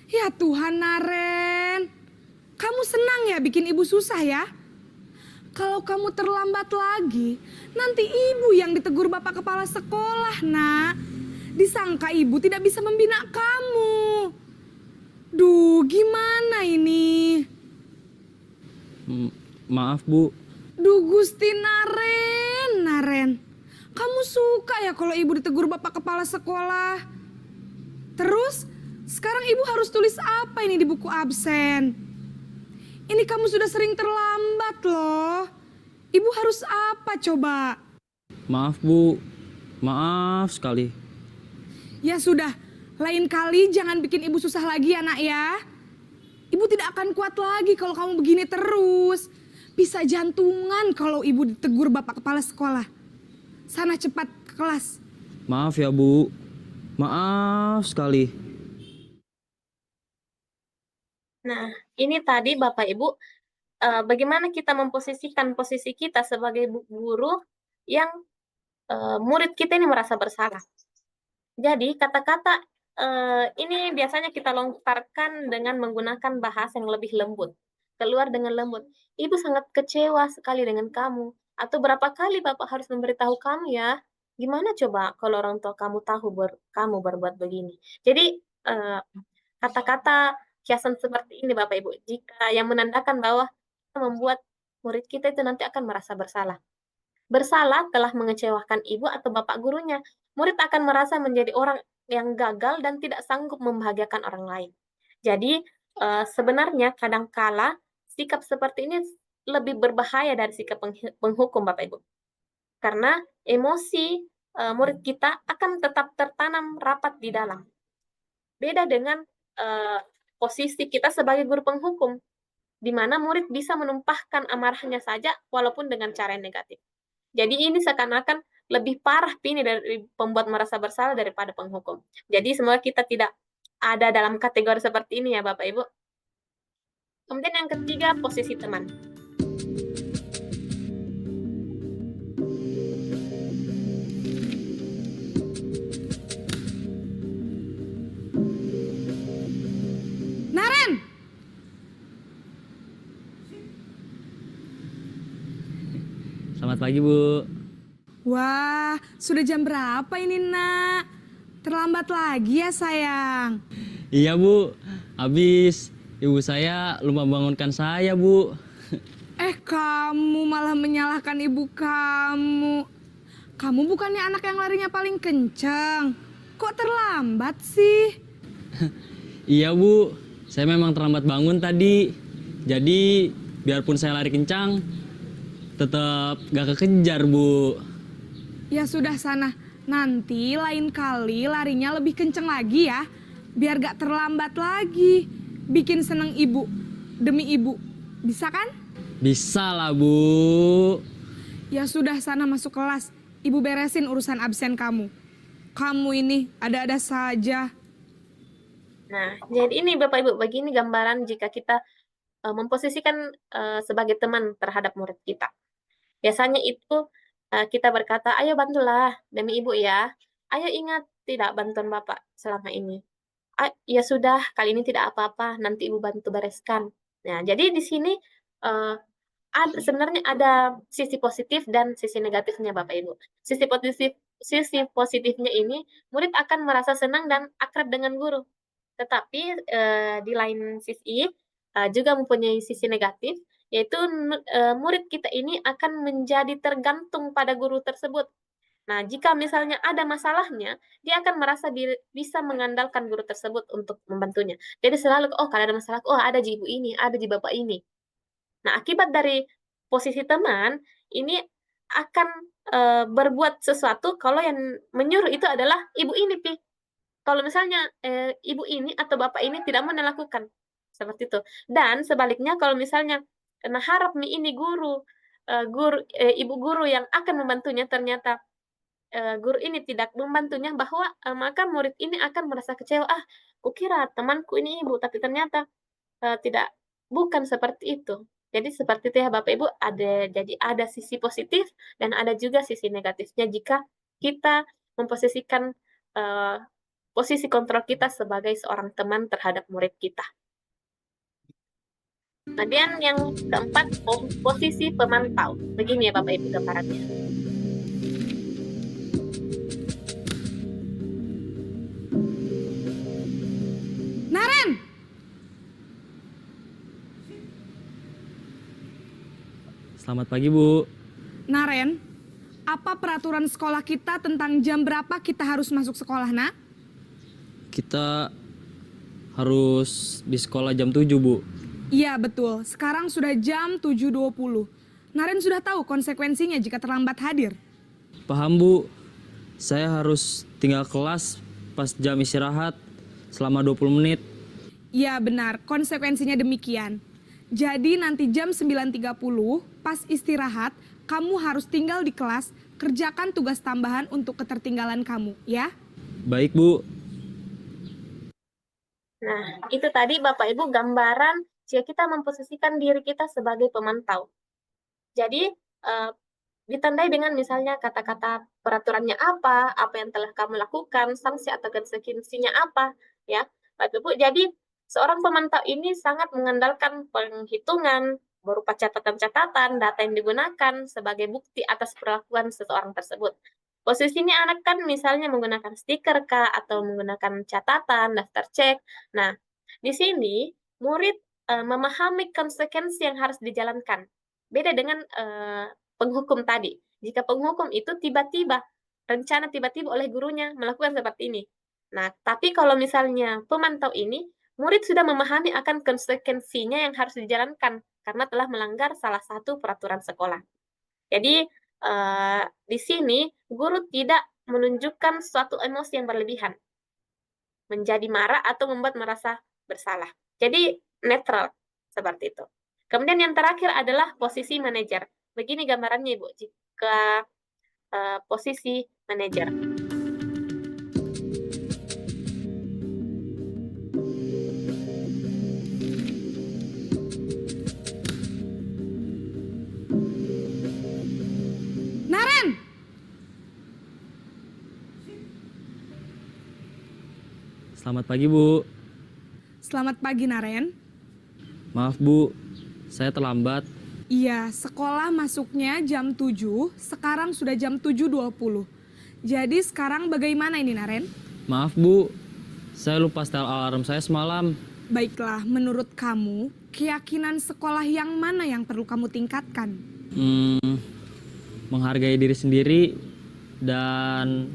Ya Tuhan, Naren. Kamu senang ya bikin ibu susah ya? Kalau kamu terlambat lagi, nanti ibu yang ditegur bapak kepala sekolah, nak. Disangka ibu tidak bisa membina kamu. Duh, gimana ini? Maaf, Bu. Duh, Gusti Naren. Kamu suka ya kalau ibu ditegur bapak kepala sekolah? Terus, sekarang ibu harus tulis apa ini di buku absen? Ini kamu sudah sering terlambat loh. Ibu harus apa coba? Maaf, Bu. Maaf sekali. Ya sudah, lain kali jangan bikin ibu susah lagi ya nak ya. Ibu tidak akan kuat lagi kalau kamu begini terus. Bisa jantungan kalau ibu ditegur bapak kepala sekolah. Sana cepat ke kelas. Maaf ya, Bu. Maaf sekali. Nah, ini tadi Bapak Ibu, bagaimana kita memposisikan posisi kita sebagai guru yang murid kita ini merasa bersalah. Jadi kata-kata ini biasanya kita lontarkan dengan menggunakan bahasa yang lebih lembut. Keluar dengan lembut. Ibu sangat kecewa sekali dengan kamu. Atau berapa kali Bapak harus memberitahu kamu ya? Gimana coba kalau orang tua kamu tahu kamu berbuat begini? Jadi kata-kata kiasan seperti ini Bapak Ibu, jika yang menandakan bahwa kita membuat murid kita itu nanti akan merasa bersalah. Bersalah telah mengecewakan ibu atau bapak gurunya. Murid akan merasa menjadi orang yang gagal dan tidak sanggup membahagiakan orang lain. Jadi sebenarnya kadangkala sikap seperti ini lebih berbahaya dari sikap penghukum Bapak Ibu. Karena emosi murid kita akan tetap tertanam rapat di dalam. Beda dengan posisi kita sebagai guru penghukum, di mana murid bisa menumpahkan amarahnya saja walaupun dengan cara yang negatif. Jadi ini seakan-akan lebih parah ini dari pembuat merasa bersalah daripada penghukum. Jadi semoga kita tidak ada dalam kategori seperti ini ya Bapak Ibu. Kemudian yang ketiga, posisi teman. Naren, Selamat pagi, Bu. wah, sudah jam berapa ini, Nak? Terlambat lagi ya, sayang. Iya, Bu. Habis ibu saya lupa bangunkan saya, Bu. Kamu malah menyalahkan ibu kamu. Kamu bukannya anak yang larinya paling kencang. Kok terlambat sih? Iya, Bu. Saya memang terlambat bangun tadi. Jadi, biarpun saya lari kencang, tetap gak kekejar, Bu. Ya sudah sana, nanti lain kali larinya lebih kenceng lagi ya. Biar gak terlambat lagi. Bikin seneng ibu, demi ibu. Bisa kan? Bisa lah, Bu. Ya sudah sana masuk kelas. Ibu beresin urusan absen kamu. Kamu ini ada-ada saja. Nah, jadi ini Bapak Ibu, begini gambaran jika kita memposisikan sebagai teman terhadap murid kita. Biasanya itu kita berkata, ayo bantulah demi ibu ya. Ayo ingat tidak bantuan Bapak selama ini. Ya sudah, kali ini tidak apa-apa, nanti ibu bantu bereskan. Nah, jadi di sini sebenarnya ada sisi positif dan sisi negatifnya Bapak Ibu. Sisi positifnya ini, murid akan merasa senang dan akrab dengan guru. Tetapi di lain sisi juga mempunyai sisi negatif, yaitu murid kita ini akan menjadi tergantung pada guru tersebut. Nah, jika misalnya ada masalahnya, dia akan merasa bisa mengandalkan guru tersebut untuk membantunya. Jadi selalu, oh kalau ada masalah, oh ada di ibu ini, ada di bapak ini. Nah, akibat dari posisi teman, ini akan berbuat sesuatu kalau yang menyuruh itu adalah ibu ini, Pi. Kalau misalnya ibu ini atau bapak ini tidak mau melakukan seperti itu. Dan sebaliknya kalau misalnya karena harap ini ibu guru yang akan membantunya ternyata guru ini tidak membantunya, bahwa maka murid ini akan merasa kecewa. Kukira temanku ini ibu, tapi ternyata bukan seperti itu. Jadi seperti itu ya Bapak Ibu, jadi ada sisi positif dan ada juga sisi negatifnya jika kita memposisikan posisi kontrol kita sebagai seorang teman terhadap murid kita. Kemudian yang keempat, posisi pemantau. Begini ya Bapak Ibu gambarannya. Naren, Selamat pagi, Bu. Naren, apa peraturan sekolah kita tentang jam berapa kita harus masuk sekolah, Nak? Kita harus di sekolah jam 7, Bu. Iya, betul. Sekarang sudah jam 7.20. Naren sudah tahu konsekuensinya jika terlambat hadir. Paham, Bu. Saya harus tinggal kelas pas jam istirahat selama 20 menit. Iya, benar. Konsekuensinya demikian. Jadi nanti jam 9.30 pas istirahat, kamu harus tinggal di kelas, kerjakan tugas tambahan untuk ketertinggalan kamu, ya? Baik, Bu. Nah, itu tadi Bapak Ibu gambaran jika kita memposisikan diri kita sebagai pemantau. Jadi, ditandai dengan misalnya kata-kata peraturannya apa yang telah kamu lakukan, sanksi atau konsekuensinya apa, ya. Bapak Ibu, jadi seorang pemantau ini sangat mengandalkan penghitungan berupa catatan-catatan, data yang digunakan sebagai bukti atas perlakuan seseorang tersebut. Posisinya anak kan misalnya menggunakan stiker kah, atau menggunakan catatan, daftar cek. Nah, di sini murid memahami konsekuensi yang harus dijalankan. Beda dengan penghukum tadi. Jika penghukum itu rencana tiba-tiba oleh gurunya melakukan seperti ini. Nah, tapi kalau misalnya pemantau ini, murid sudah memahami akan konsekuensinya yang harus dijalankan karena telah melanggar salah satu peraturan sekolah. Jadi, di sini guru tidak menunjukkan suatu emosi yang berlebihan, menjadi marah atau membuat merasa bersalah. Jadi netral seperti itu. Kemudian yang terakhir adalah posisi manajer. Begini gambarannya Ibu, jika posisi manajer. Naren, Selamat pagi, Bu. selamat pagi Naren. Maaf, Bu. Saya terlambat. Iya, sekolah masuknya jam 7, sekarang sudah jam 7.20. Jadi sekarang bagaimana ini Naren? Maaf, Bu. Saya lupa setel alarm saya semalam. Baiklah, menurut kamu, keyakinan sekolah yang mana yang perlu kamu tingkatkan? Menghargai diri sendiri dan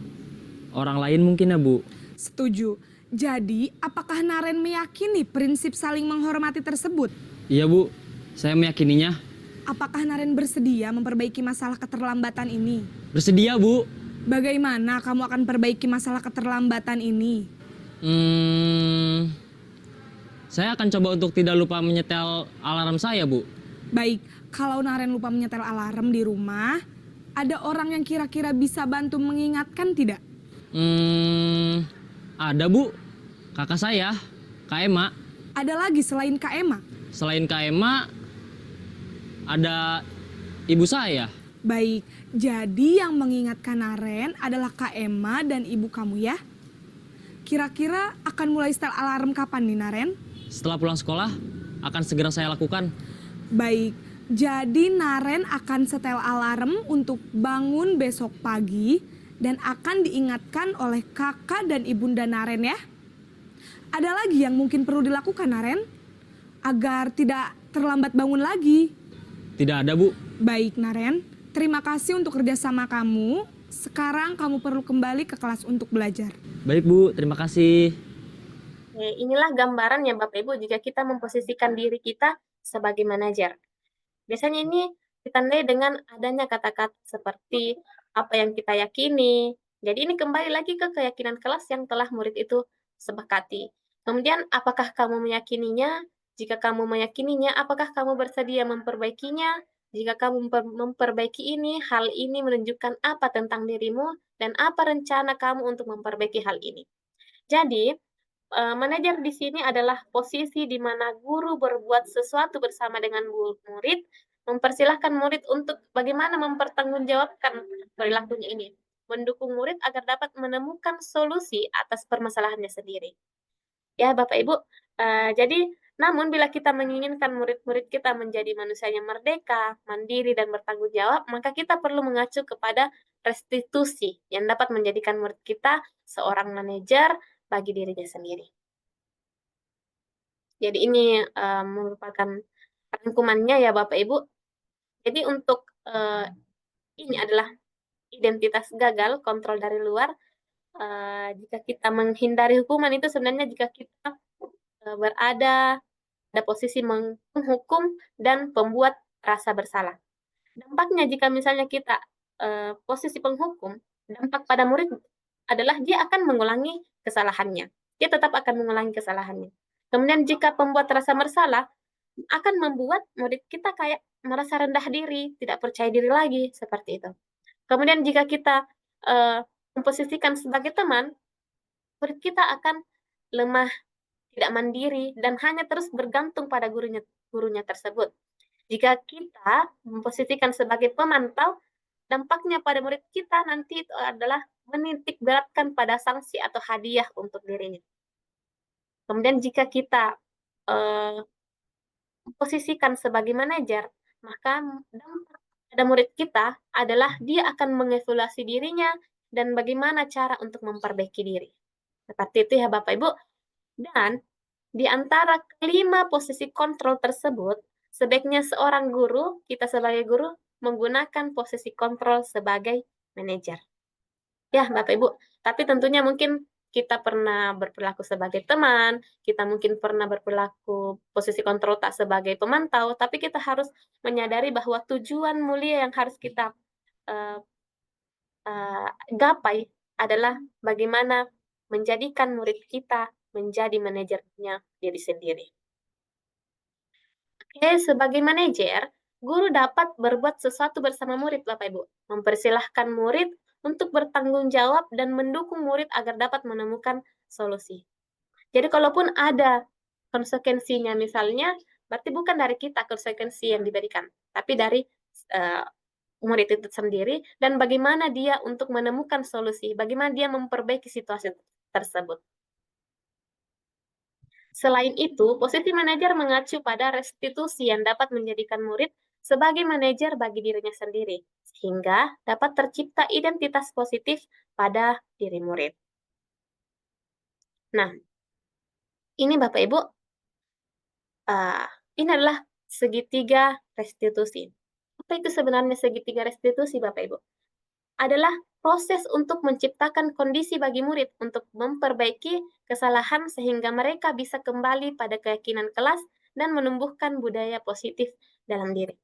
orang lain mungkin ya, Bu. Setuju. Jadi, apakah Naren meyakini prinsip saling menghormati tersebut? Iya, Bu. Saya meyakininya. Apakah Naren bersedia memperbaiki masalah keterlambatan ini? Bersedia, Bu. Bagaimana kamu akan perbaiki masalah keterlambatan ini? Saya akan coba untuk tidak lupa menyetel alarm saya, Bu. Baik, kalau Naren lupa menyetel alarm di rumah, ada orang yang kira-kira bisa bantu mengingatkan tidak? Ada, Bu. Kakak saya, Kak Ema. Ada lagi selain Kak Ema? Selain Kak Ema, ada ibu saya. Baik, jadi yang mengingatkan Naren adalah Kak Ema dan ibu kamu ya? Kira-kira akan mulai setel alarm kapan nih Naren? Setelah pulang sekolah, akan segera saya lakukan. Baik, jadi Naren akan setel alarm untuk bangun besok pagi dan akan diingatkan oleh kakak dan ibunda Naren ya. Ada lagi yang mungkin perlu dilakukan Naren agar tidak terlambat bangun lagi. Tidak ada, Bu. Baik Naren, terima kasih untuk kerjasama kamu. Sekarang kamu perlu kembali ke kelas untuk belajar. Baik, Bu. Terima kasih. Inilah gambaran ya Bapak Ibu jika kita memposisikan diri kita sebagai manajer. Biasanya ini ditandai dengan adanya kata-kata seperti apa yang kita yakini. Jadi ini kembali lagi ke keyakinan kelas yang telah murid itu sepakati. Kemudian apakah kamu meyakininya? Jika kamu meyakininya, apakah kamu bersedia memperbaikinya? Jika kamu memperbaiki ini, hal ini menunjukkan apa tentang dirimu dan apa rencana kamu untuk memperbaiki hal ini. Jadi, manajer di sini adalah posisi di mana guru berbuat sesuatu bersama dengan murid, mempersilahkan murid untuk bagaimana mempertanggungjawabkan perilakunya ini, mendukung murid agar dapat menemukan solusi atas permasalahannya sendiri. Ya, Bapak Ibu, jadi namun bila kita menginginkan murid-murid kita menjadi manusia yang merdeka, mandiri, dan bertanggung jawab, maka kita perlu mengacu kepada restitusi yang dapat menjadikan murid kita seorang manajer bagi dirinya sendiri. Jadi ini merupakan rangkumannya ya Bapak Ibu. Jadi untuk ini adalah identitas gagal, kontrol dari luar. Jika kita menghindari hukuman itu sebenarnya jika kita berada pada posisi menghukum dan pembuat rasa bersalah. Dampaknya jika misalnya kita posisi penghukum, dampak pada murid adalah dia akan mengulangi kesalahannya. Dia tetap akan mengulangi kesalahannya. Kemudian jika pembuat rasa bersalah, akan membuat murid kita kayak merasa rendah diri, tidak percaya diri lagi, seperti itu. Kemudian jika kita memposisikan sebagai teman, murid kita akan lemah, tidak mandiri, dan hanya terus bergantung pada gurunya tersebut. Jika kita memposisikan sebagai pemantau, dampaknya pada murid kita nanti itu adalah menitik beratkan pada sanksi atau hadiah untuk dirinya. Kemudian jika kita posisikan sebagai manajer, maka dampak pada murid kita adalah dia akan mengevaluasi dirinya dan bagaimana cara untuk memperbaiki diri. Seperti itu ya Bapak Ibu. Dan di antara kelima posisi kontrol tersebut, sebaiknya seorang guru, kita sebagai guru, menggunakan posisi kontrol sebagai manajer. Ya Bapak Ibu, tapi tentunya mungkin kita pernah berperilaku sebagai teman, kita mungkin pernah berperilaku posisi kontrol tak sebagai pemantau, tapi kita harus menyadari bahwa tujuan mulia yang harus kita gapai adalah bagaimana menjadikan murid kita menjadi manajernya diri sendiri. Oke, sebagai manajer, guru dapat berbuat sesuatu bersama murid, Bapak Ibu. Mempersilahkan murid untuk bertanggung jawab dan mendukung murid agar dapat menemukan solusi. Jadi kalaupun ada konsekuensinya misalnya, berarti bukan dari kita konsekuensi yang diberikan, tapi dari murid itu sendiri dan bagaimana dia untuk menemukan solusi, bagaimana dia memperbaiki situasi tersebut. Selain itu, posisi manajer mengacu pada restitusi yang dapat menjadikan murid sebagai manajer bagi dirinya sendiri, sehingga dapat tercipta identitas positif pada diri murid. Nah, ini Bapak Ibu, ini adalah segitiga restitusi. Apa itu sebenarnya segitiga restitusi, Bapak Ibu? Adalah proses untuk menciptakan kondisi bagi murid untuk memperbaiki kesalahan sehingga mereka bisa kembali pada keyakinan kelas dan menumbuhkan budaya positif dalam diri.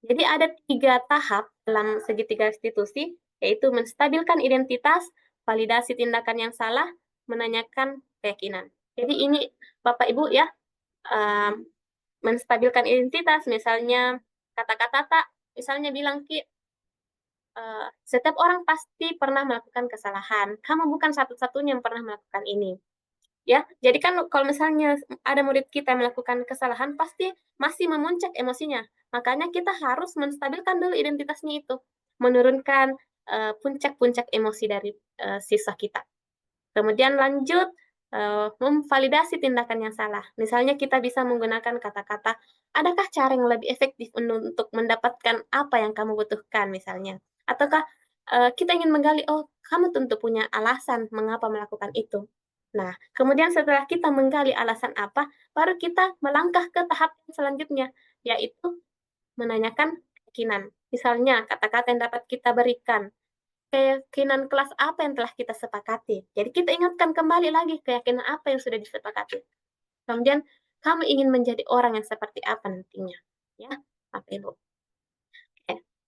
Jadi ada 3 tahap dalam segitiga restitusi, yaitu menstabilkan identitas, validasi tindakan yang salah, menanyakan keyakinan. Jadi ini Bapak Ibu ya, menstabilkan identitas, misalnya kata-kata tak, misalnya bilang Ki, setiap orang pasti pernah melakukan kesalahan. Kamu bukan satu-satunya yang pernah melakukan ini. Ya, jadi kan kalau misalnya ada murid kita yang melakukan kesalahan, pasti masih memuncak emosinya. Makanya kita harus menstabilkan dulu identitasnya itu, menurunkan puncak-puncak emosi dari siswa kita. Kemudian lanjut memvalidasi tindakan yang salah. Misalnya kita bisa menggunakan kata-kata, adakah cara yang lebih efektif untuk mendapatkan apa yang kamu butuhkan misalnya. Ataukah kita ingin menggali, oh kamu tentu punya alasan mengapa melakukan itu. Nah, kemudian setelah kita menggali alasan apa, baru kita melangkah ke tahap selanjutnya, yaitu menanyakan keyakinan. Misalnya, kata-kata yang dapat kita berikan, keyakinan kelas apa yang telah kita sepakati. Jadi kita ingatkan kembali lagi keyakinan apa yang sudah disepakati. Kemudian, kamu ingin menjadi orang yang seperti apa nantinya. Ya, Bapak Ibu.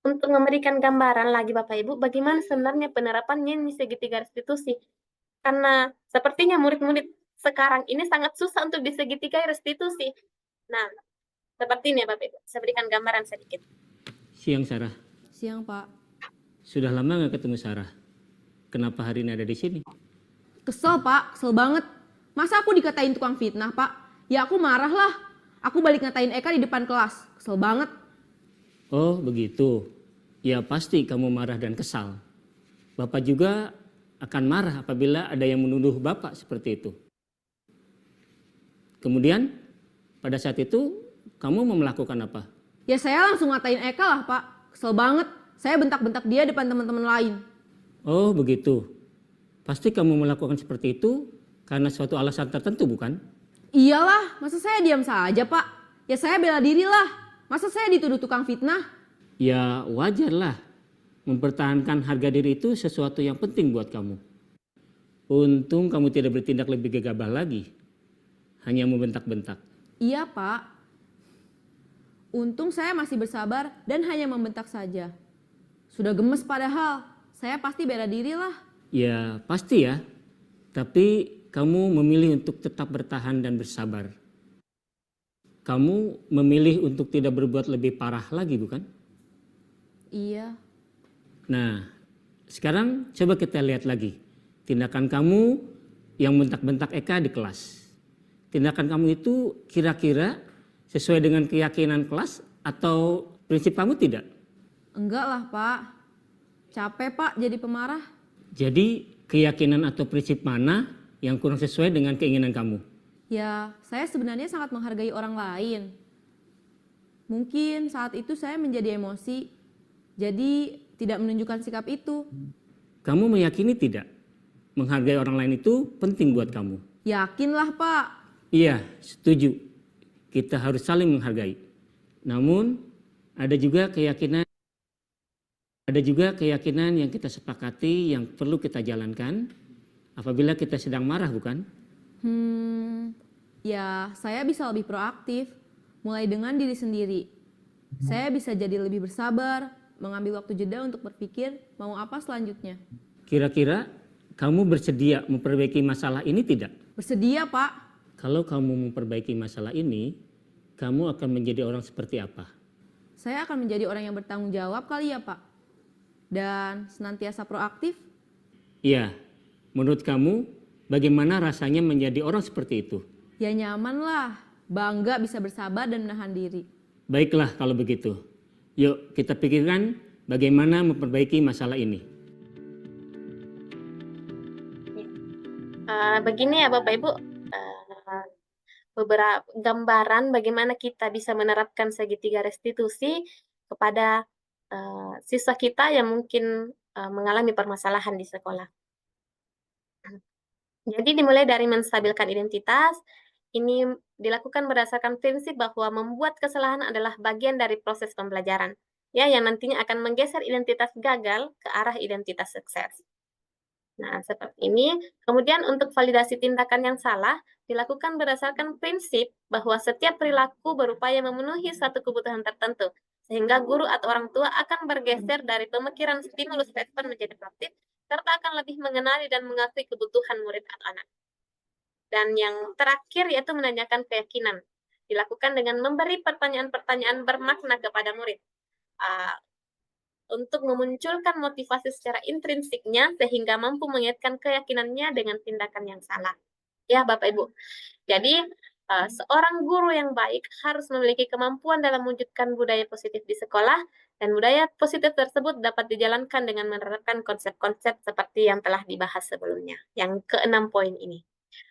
Untuk memberikan gambaran lagi Bapak Ibu, bagaimana sebenarnya penerapannya ini segitiga restitusi. Karena sepertinya murid-murid sekarang ini sangat susah untuk di segitiga restitusi. Nah, seperti ini ya Bapak Ibu, saya berikan gambaran sedikit. Siang Sarah. Siang, Pak. Sudah lama nggak ketemu Sarah? Kenapa hari ini ada di sini? Kesel Pak, kesel banget. Masa aku dikatain tukang fitnah Pak? Ya aku marah lah. Aku balik ngatain Eka di depan kelas. Kesel banget. Oh begitu. Ya pasti kamu marah dan kesal. Bapak juga akan marah apabila ada yang menuduh Bapak seperti itu. Kemudian pada saat itu kamu mau melakukan apa? Ya saya langsung ngatain Eka lah Pak. Kesel banget. Saya bentak-bentak dia depan teman-teman lain. Oh begitu. Pasti kamu melakukan seperti itu karena suatu alasan tertentu bukan? Iyalah, masa saya diam saja Pak? Ya saya bela diri lah. Masa saya dituduh tukang fitnah? Ya wajarlah. Mempertahankan harga diri itu sesuatu yang penting buat kamu. Untung kamu tidak bertindak lebih gegabah lagi. Hanya membentak-bentak. Iya Pak. Untung saya masih bersabar dan hanya membentak saja. Sudah gemes padahal. Saya pasti bela diri lah. Ya pasti ya. Tapi kamu memilih untuk tetap bertahan dan bersabar. Kamu memilih untuk tidak berbuat lebih parah lagi bukan? Iya. Nah, sekarang coba kita lihat lagi tindakan kamu yang bentak-bentak Eka di kelas. Tindakan kamu itu kira-kira sesuai dengan keyakinan kelas atau prinsip kamu tidak? Enggak lah Pak. Capek Pak jadi pemarah. Jadi keyakinan atau prinsip mana yang kurang sesuai dengan keinginan kamu? Ya, saya sebenarnya sangat menghargai orang lain. Mungkin saat itu saya menjadi emosi. Jadi tidak menunjukkan sikap itu. Kamu meyakini tidak? Menghargai orang lain itu penting buat kamu. Yakinlah Pak. Iya, setuju. Kita harus saling menghargai. Namun ada juga keyakinan yang kita sepakati yang perlu kita jalankan apabila kita sedang marah bukan? Ya saya bisa lebih proaktif. Mulai dengan diri sendiri. Saya bisa jadi lebih bersabar. Mengambil waktu jeda untuk berpikir mau apa selanjutnya. Kira-kira kamu bersedia memperbaiki masalah ini tidak? Bersedia, Pak. Kalau kamu memperbaiki masalah ini, kamu akan menjadi orang seperti apa? Saya akan menjadi orang yang bertanggung jawab kali ya, Pak. Dan senantiasa proaktif. Iya, menurut kamu bagaimana rasanya menjadi orang seperti itu? Ya nyaman lah. Bangga bisa bersabar dan menahan diri. Baiklah kalau begitu. Yuk kita pikirkan bagaimana memperbaiki masalah ini. Begini ya Bapak Ibu, beberapa gambaran bagaimana kita bisa menerapkan segitiga restitusi kepada siswa kita yang mungkin mengalami permasalahan di sekolah. Jadi dimulai dari menstabilkan identitas, ini dilakukan berdasarkan prinsip bahwa membuat kesalahan adalah bagian dari proses pembelajaran, ya, yang nantinya akan menggeser identitas gagal ke arah identitas sukses. Nah, seperti ini. Kemudian untuk validasi tindakan yang salah dilakukan berdasarkan prinsip bahwa setiap perilaku berupaya memenuhi suatu kebutuhan tertentu, sehingga guru atau orang tua akan bergeser dari pemikiran stimulus respon menjadi praktik, serta akan lebih mengenali dan mengakui kebutuhan murid atau anak. Dan yang terakhir yaitu menanyakan keyakinan, dilakukan dengan memberi pertanyaan-pertanyaan bermakna kepada murid. Untuk memunculkan motivasi secara intrinsiknya sehingga mampu mengaitkan keyakinannya dengan tindakan yang salah. Ya, Bapak Ibu. Jadi, seorang guru yang baik harus memiliki kemampuan dalam mewujudkan budaya positif di sekolah, dan budaya positif tersebut dapat dijalankan dengan menerapkan konsep-konsep seperti yang telah dibahas sebelumnya, yang ke-6 poin ini.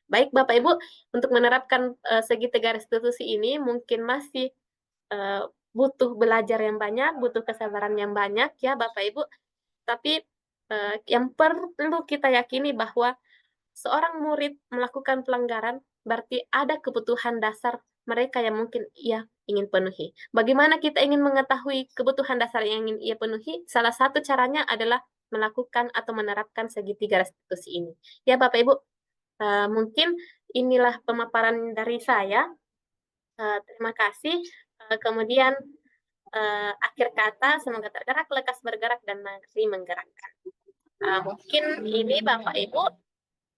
Baik, Bapak Ibu, untuk menerapkan segitiga restitusi ini mungkin masih butuh belajar yang banyak, butuh kesabaran yang banyak ya Bapak Ibu. Tapi yang perlu kita yakini bahwa seorang murid melakukan pelanggaran berarti ada kebutuhan dasar mereka yang mungkin ia ingin penuhi. Bagaimana kita ingin mengetahui kebutuhan dasar yang ingin ia penuhi? Salah satu caranya adalah melakukan atau menerapkan segitiga restitusi ini. Ya Bapak Ibu, mungkin inilah pemaparan dari saya. Terima kasih. Kemudian akhir kata, semoga tergerak, lekas bergerak, dan mari menggerakkan. Mungkin ini Bapak Ibu.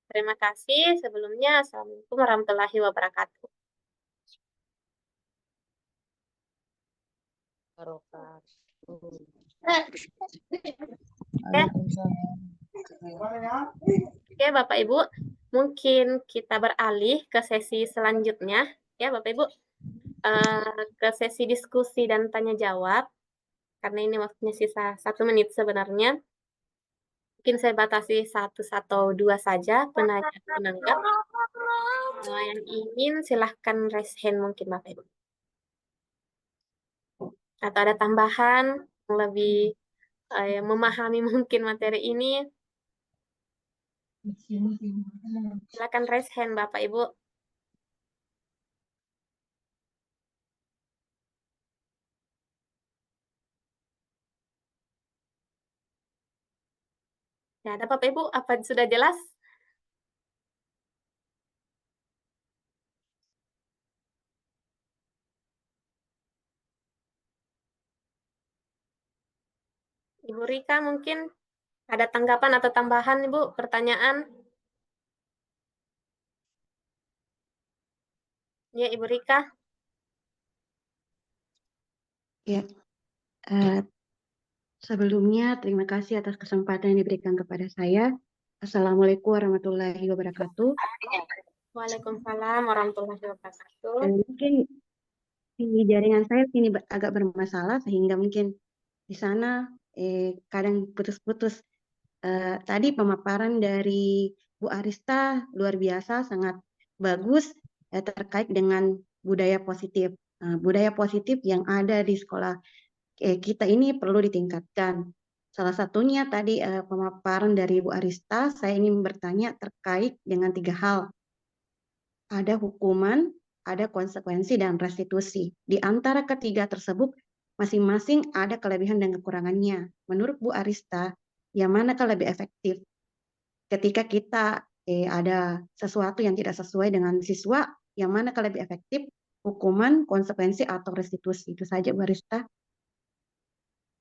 Terima kasih. Sebelumnya, Assalamualaikum warahmatullahi wabarakatuh. Oke, Bapak Ibu. Mungkin kita beralih ke sesi selanjutnya. Ya, Bapak Ibu. Ke sesi diskusi dan tanya jawab, karena ini waktunya sisa 1 menit sebenarnya. Mungkin saya batasi 1 atau 2 saja penanya penanggap. Yang ingin silahkan raise hand mungkin Bapak Ibu. Atau ada tambahan yang lebih memahami mungkin materi ini. Silakan raise hand Bapak Ibu. Ya, ada Bapak Ibu, apa sudah jelas? Ibu Rika mungkin ada tanggapan atau tambahan Ibu, pertanyaan? Ya, Ibu Rika. Ya, sebelumnya terima kasih atas kesempatan yang diberikan kepada saya. Assalamualaikum warahmatullahi wabarakatuh. Waalaikumsalam warahmatullahi wabarakatuh. Mungkin di jaringan saya ini agak bermasalah sehingga mungkin di sana kadang putus-putus. Tadi pemaparan dari Bu Arista luar biasa, sangat bagus terkait dengan budaya positif. Budaya positif yang ada di sekolah kita ini perlu ditingkatkan. Salah satunya tadi pemaparan dari Bu Arista, saya ingin bertanya terkait dengan 3 hal. Ada hukuman, ada konsekuensi, dan restitusi. Di antara ketiga tersebut, masing-masing ada kelebihan dan kekurangannya. Menurut Bu Arista, yang manakah lebih efektif? Ketika kita ada sesuatu yang tidak sesuai dengan siswa, yang manakah lebih efektif? Hukuman, konsekuensi, atau restitusi? Itu saja Bu Arista.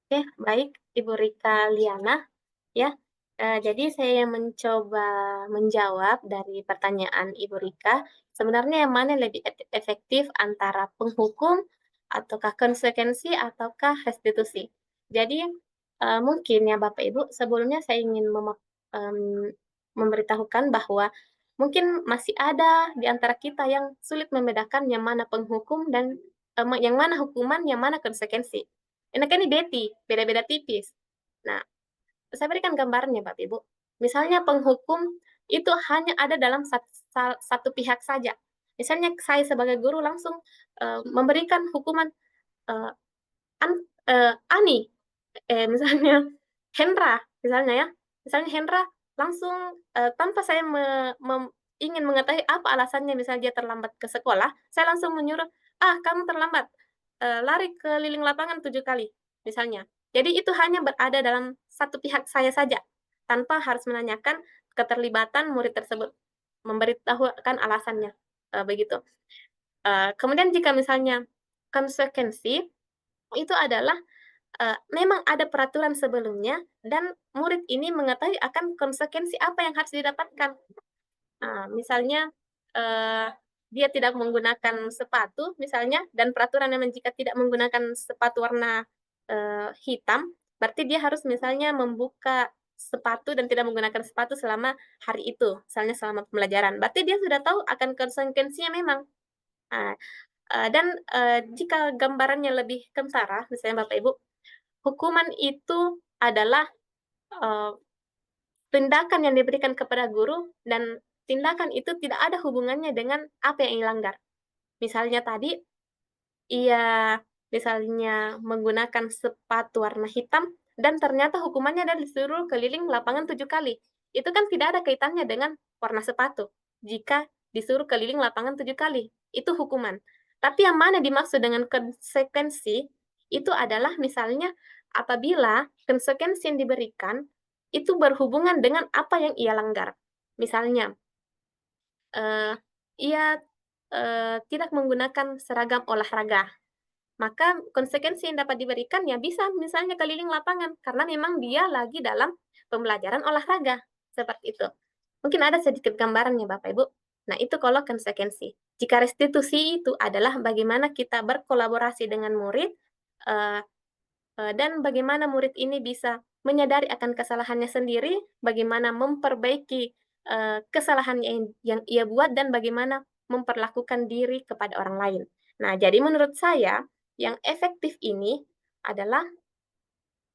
Oke, baik Ibu Rika Liana. Ya, Jadi saya mencoba menjawab dari pertanyaan Ibu Rika, sebenarnya yang mana lebih efektif antara penghukum, ataukah konsekuensi, ataukah restitusi. Jadi mungkin ya Bapak Ibu, sebelumnya saya ingin memberitahukan bahwa mungkin masih ada di antara kita yang sulit membedakan yang mana penghukum dan yang mana hukuman, yang mana konsekuensi. Ini kan ini beda-beda tipis. Nah, saya berikan gambarnya, Bapak Ibu. Misalnya penghukum itu hanya ada dalam satu pihak saja. Misalnya saya sebagai guru langsung memberikan hukuman uh, Ani, misalnya Hendra, misalnya ya. Misalnya Hendra langsung tanpa saya ingin mengetahui apa alasannya, misalnya dia terlambat ke sekolah, saya langsung menyuruh, kamu terlambat, lari keliling lapangan 7 kali, misalnya. Jadi itu hanya berada dalam satu pihak saya saja, tanpa harus menanyakan keterlibatan murid tersebut, memberitahukan alasannya, begitu. Kemudian jika misalnya konsekuensi, itu adalah memang ada peraturan sebelumnya dan murid ini mengetahui akan konsekuensi apa yang harus didapatkan. Misalnya dia tidak menggunakan sepatu misalnya, dan peraturan memang jika tidak menggunakan sepatu warna hitam, berarti dia harus misalnya membuka sepatu dan tidak menggunakan sepatu selama hari itu, misalnya selama pembelajaran. Berarti dia sudah tahu akan konsekuensinya memang. Dan jika gambarannya lebih kentara, misalnya Bapak Ibu, hukuman itu adalah tindakan yang diberikan kepada guru dan tindakan itu tidak ada hubungannya dengan apa yang ia langgar. Misalnya tadi, ia misalnya menggunakan sepatu warna hitam dan ternyata hukumannya adalah disuruh keliling lapangan 7 kali. Itu kan tidak ada kaitannya dengan warna sepatu. Jika disuruh keliling lapangan 7 kali, itu hukuman. Tapi yang mana dimaksud dengan konsekuensi, itu adalah misalnya apabila konsekuensi yang diberikan itu berhubungan dengan apa yang ia langgar. Misalnya, ia tidak menggunakan seragam olahraga, maka konsekuensi yang dapat diberikan ya bisa misalnya keliling lapangan, karena memang dia lagi dalam pembelajaran olahraga, seperti itu. Mungkin ada sedikit gambarannya Bapak Ibu. Nah, itu kalau konsekuensi. Jika restitusi itu adalah bagaimana kita berkolaborasi dengan murid, dan bagaimana murid ini bisa menyadari akan kesalahannya sendiri, bagaimana memperbaiki kesalahan yang ia buat, dan bagaimana memperlakukan diri kepada orang lain. Nah, jadi menurut saya, yang efektif ini adalah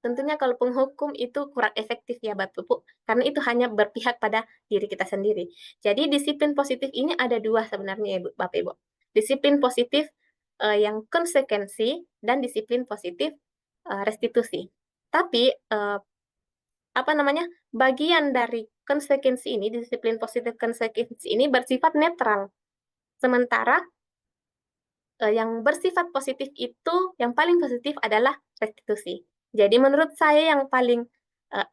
tentunya kalau penghukum itu kurang efektif ya Bapak Ibu, karena itu hanya berpihak pada diri kita sendiri. Jadi disiplin positif ini ada dua sebenarnya ya Bapak Ibu. Disiplin positif yang konsekuensi dan disiplin positif restitusi. Tapi bagian dari konsekuensi ini, disiplin positif konsekuensi ini bersifat netral. Sementara yang bersifat positif itu, yang paling positif adalah restitusi. Jadi menurut saya yang paling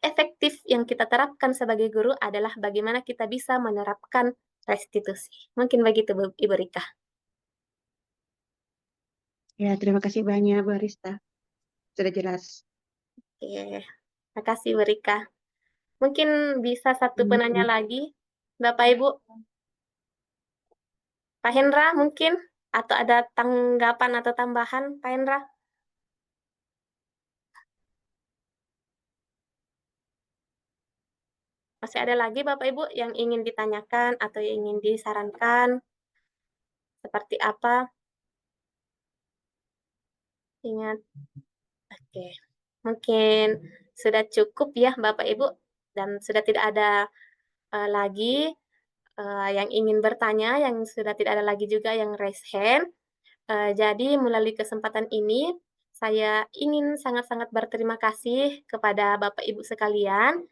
efektif yang kita terapkan sebagai guru adalah bagaimana kita bisa menerapkan restitusi. Mungkin begitu Ibu Rika. Ya, terima kasih banyak Bu Arista. Sudah jelas. Oke, terima kasih Bu Rika. Mungkin bisa satu penanya lagi, Bapak Ibu. Pak Hendra mungkin, atau ada tanggapan atau tambahan, Pak Hendra? Masih ada lagi Bapak Ibu yang ingin ditanyakan atau yang ingin disarankan? Seperti apa? Ingat. Oke. Mungkin sudah cukup ya Bapak Ibu, dan sudah tidak ada lagi yang ingin bertanya, yang sudah tidak ada lagi juga yang raise hand. Jadi melalui kesempatan ini, saya ingin sangat-sangat berterima kasih kepada Bapak Ibu sekalian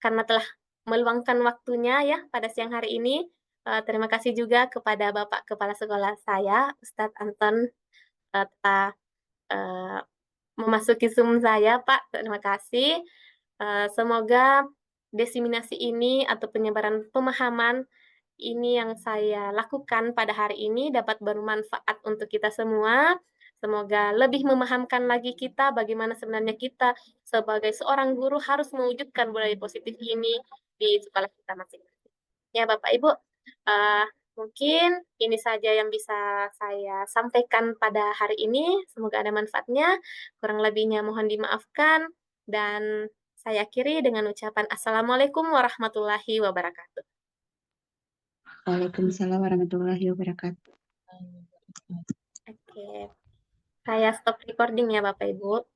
karena telah meluangkan waktunya ya pada siang hari ini. Terima kasih juga kepada Bapak Kepala Sekolah saya, Ustadz Anton, telah memasuki Zoom saya, Pak. Terima kasih. Semoga diseminasi ini atau penyebaran pemahaman ini yang saya lakukan pada hari ini dapat bermanfaat untuk kita semua. Semoga lebih memahamkan lagi kita bagaimana sebenarnya kita sebagai seorang guru harus mewujudkan budaya positif ini di sekolah kita masing-masing. Ya, Bapak Ibu, mungkin ini saja yang bisa saya sampaikan pada hari ini. Semoga ada manfaatnya. Kurang lebihnya mohon dimaafkan. Dan saya akhiri dengan ucapan Assalamualaikum warahmatullahi wabarakatuh. Waalaikumsalam warahmatullahi wabarakatuh. Oke, saya stop recording ya Bapak Ibu.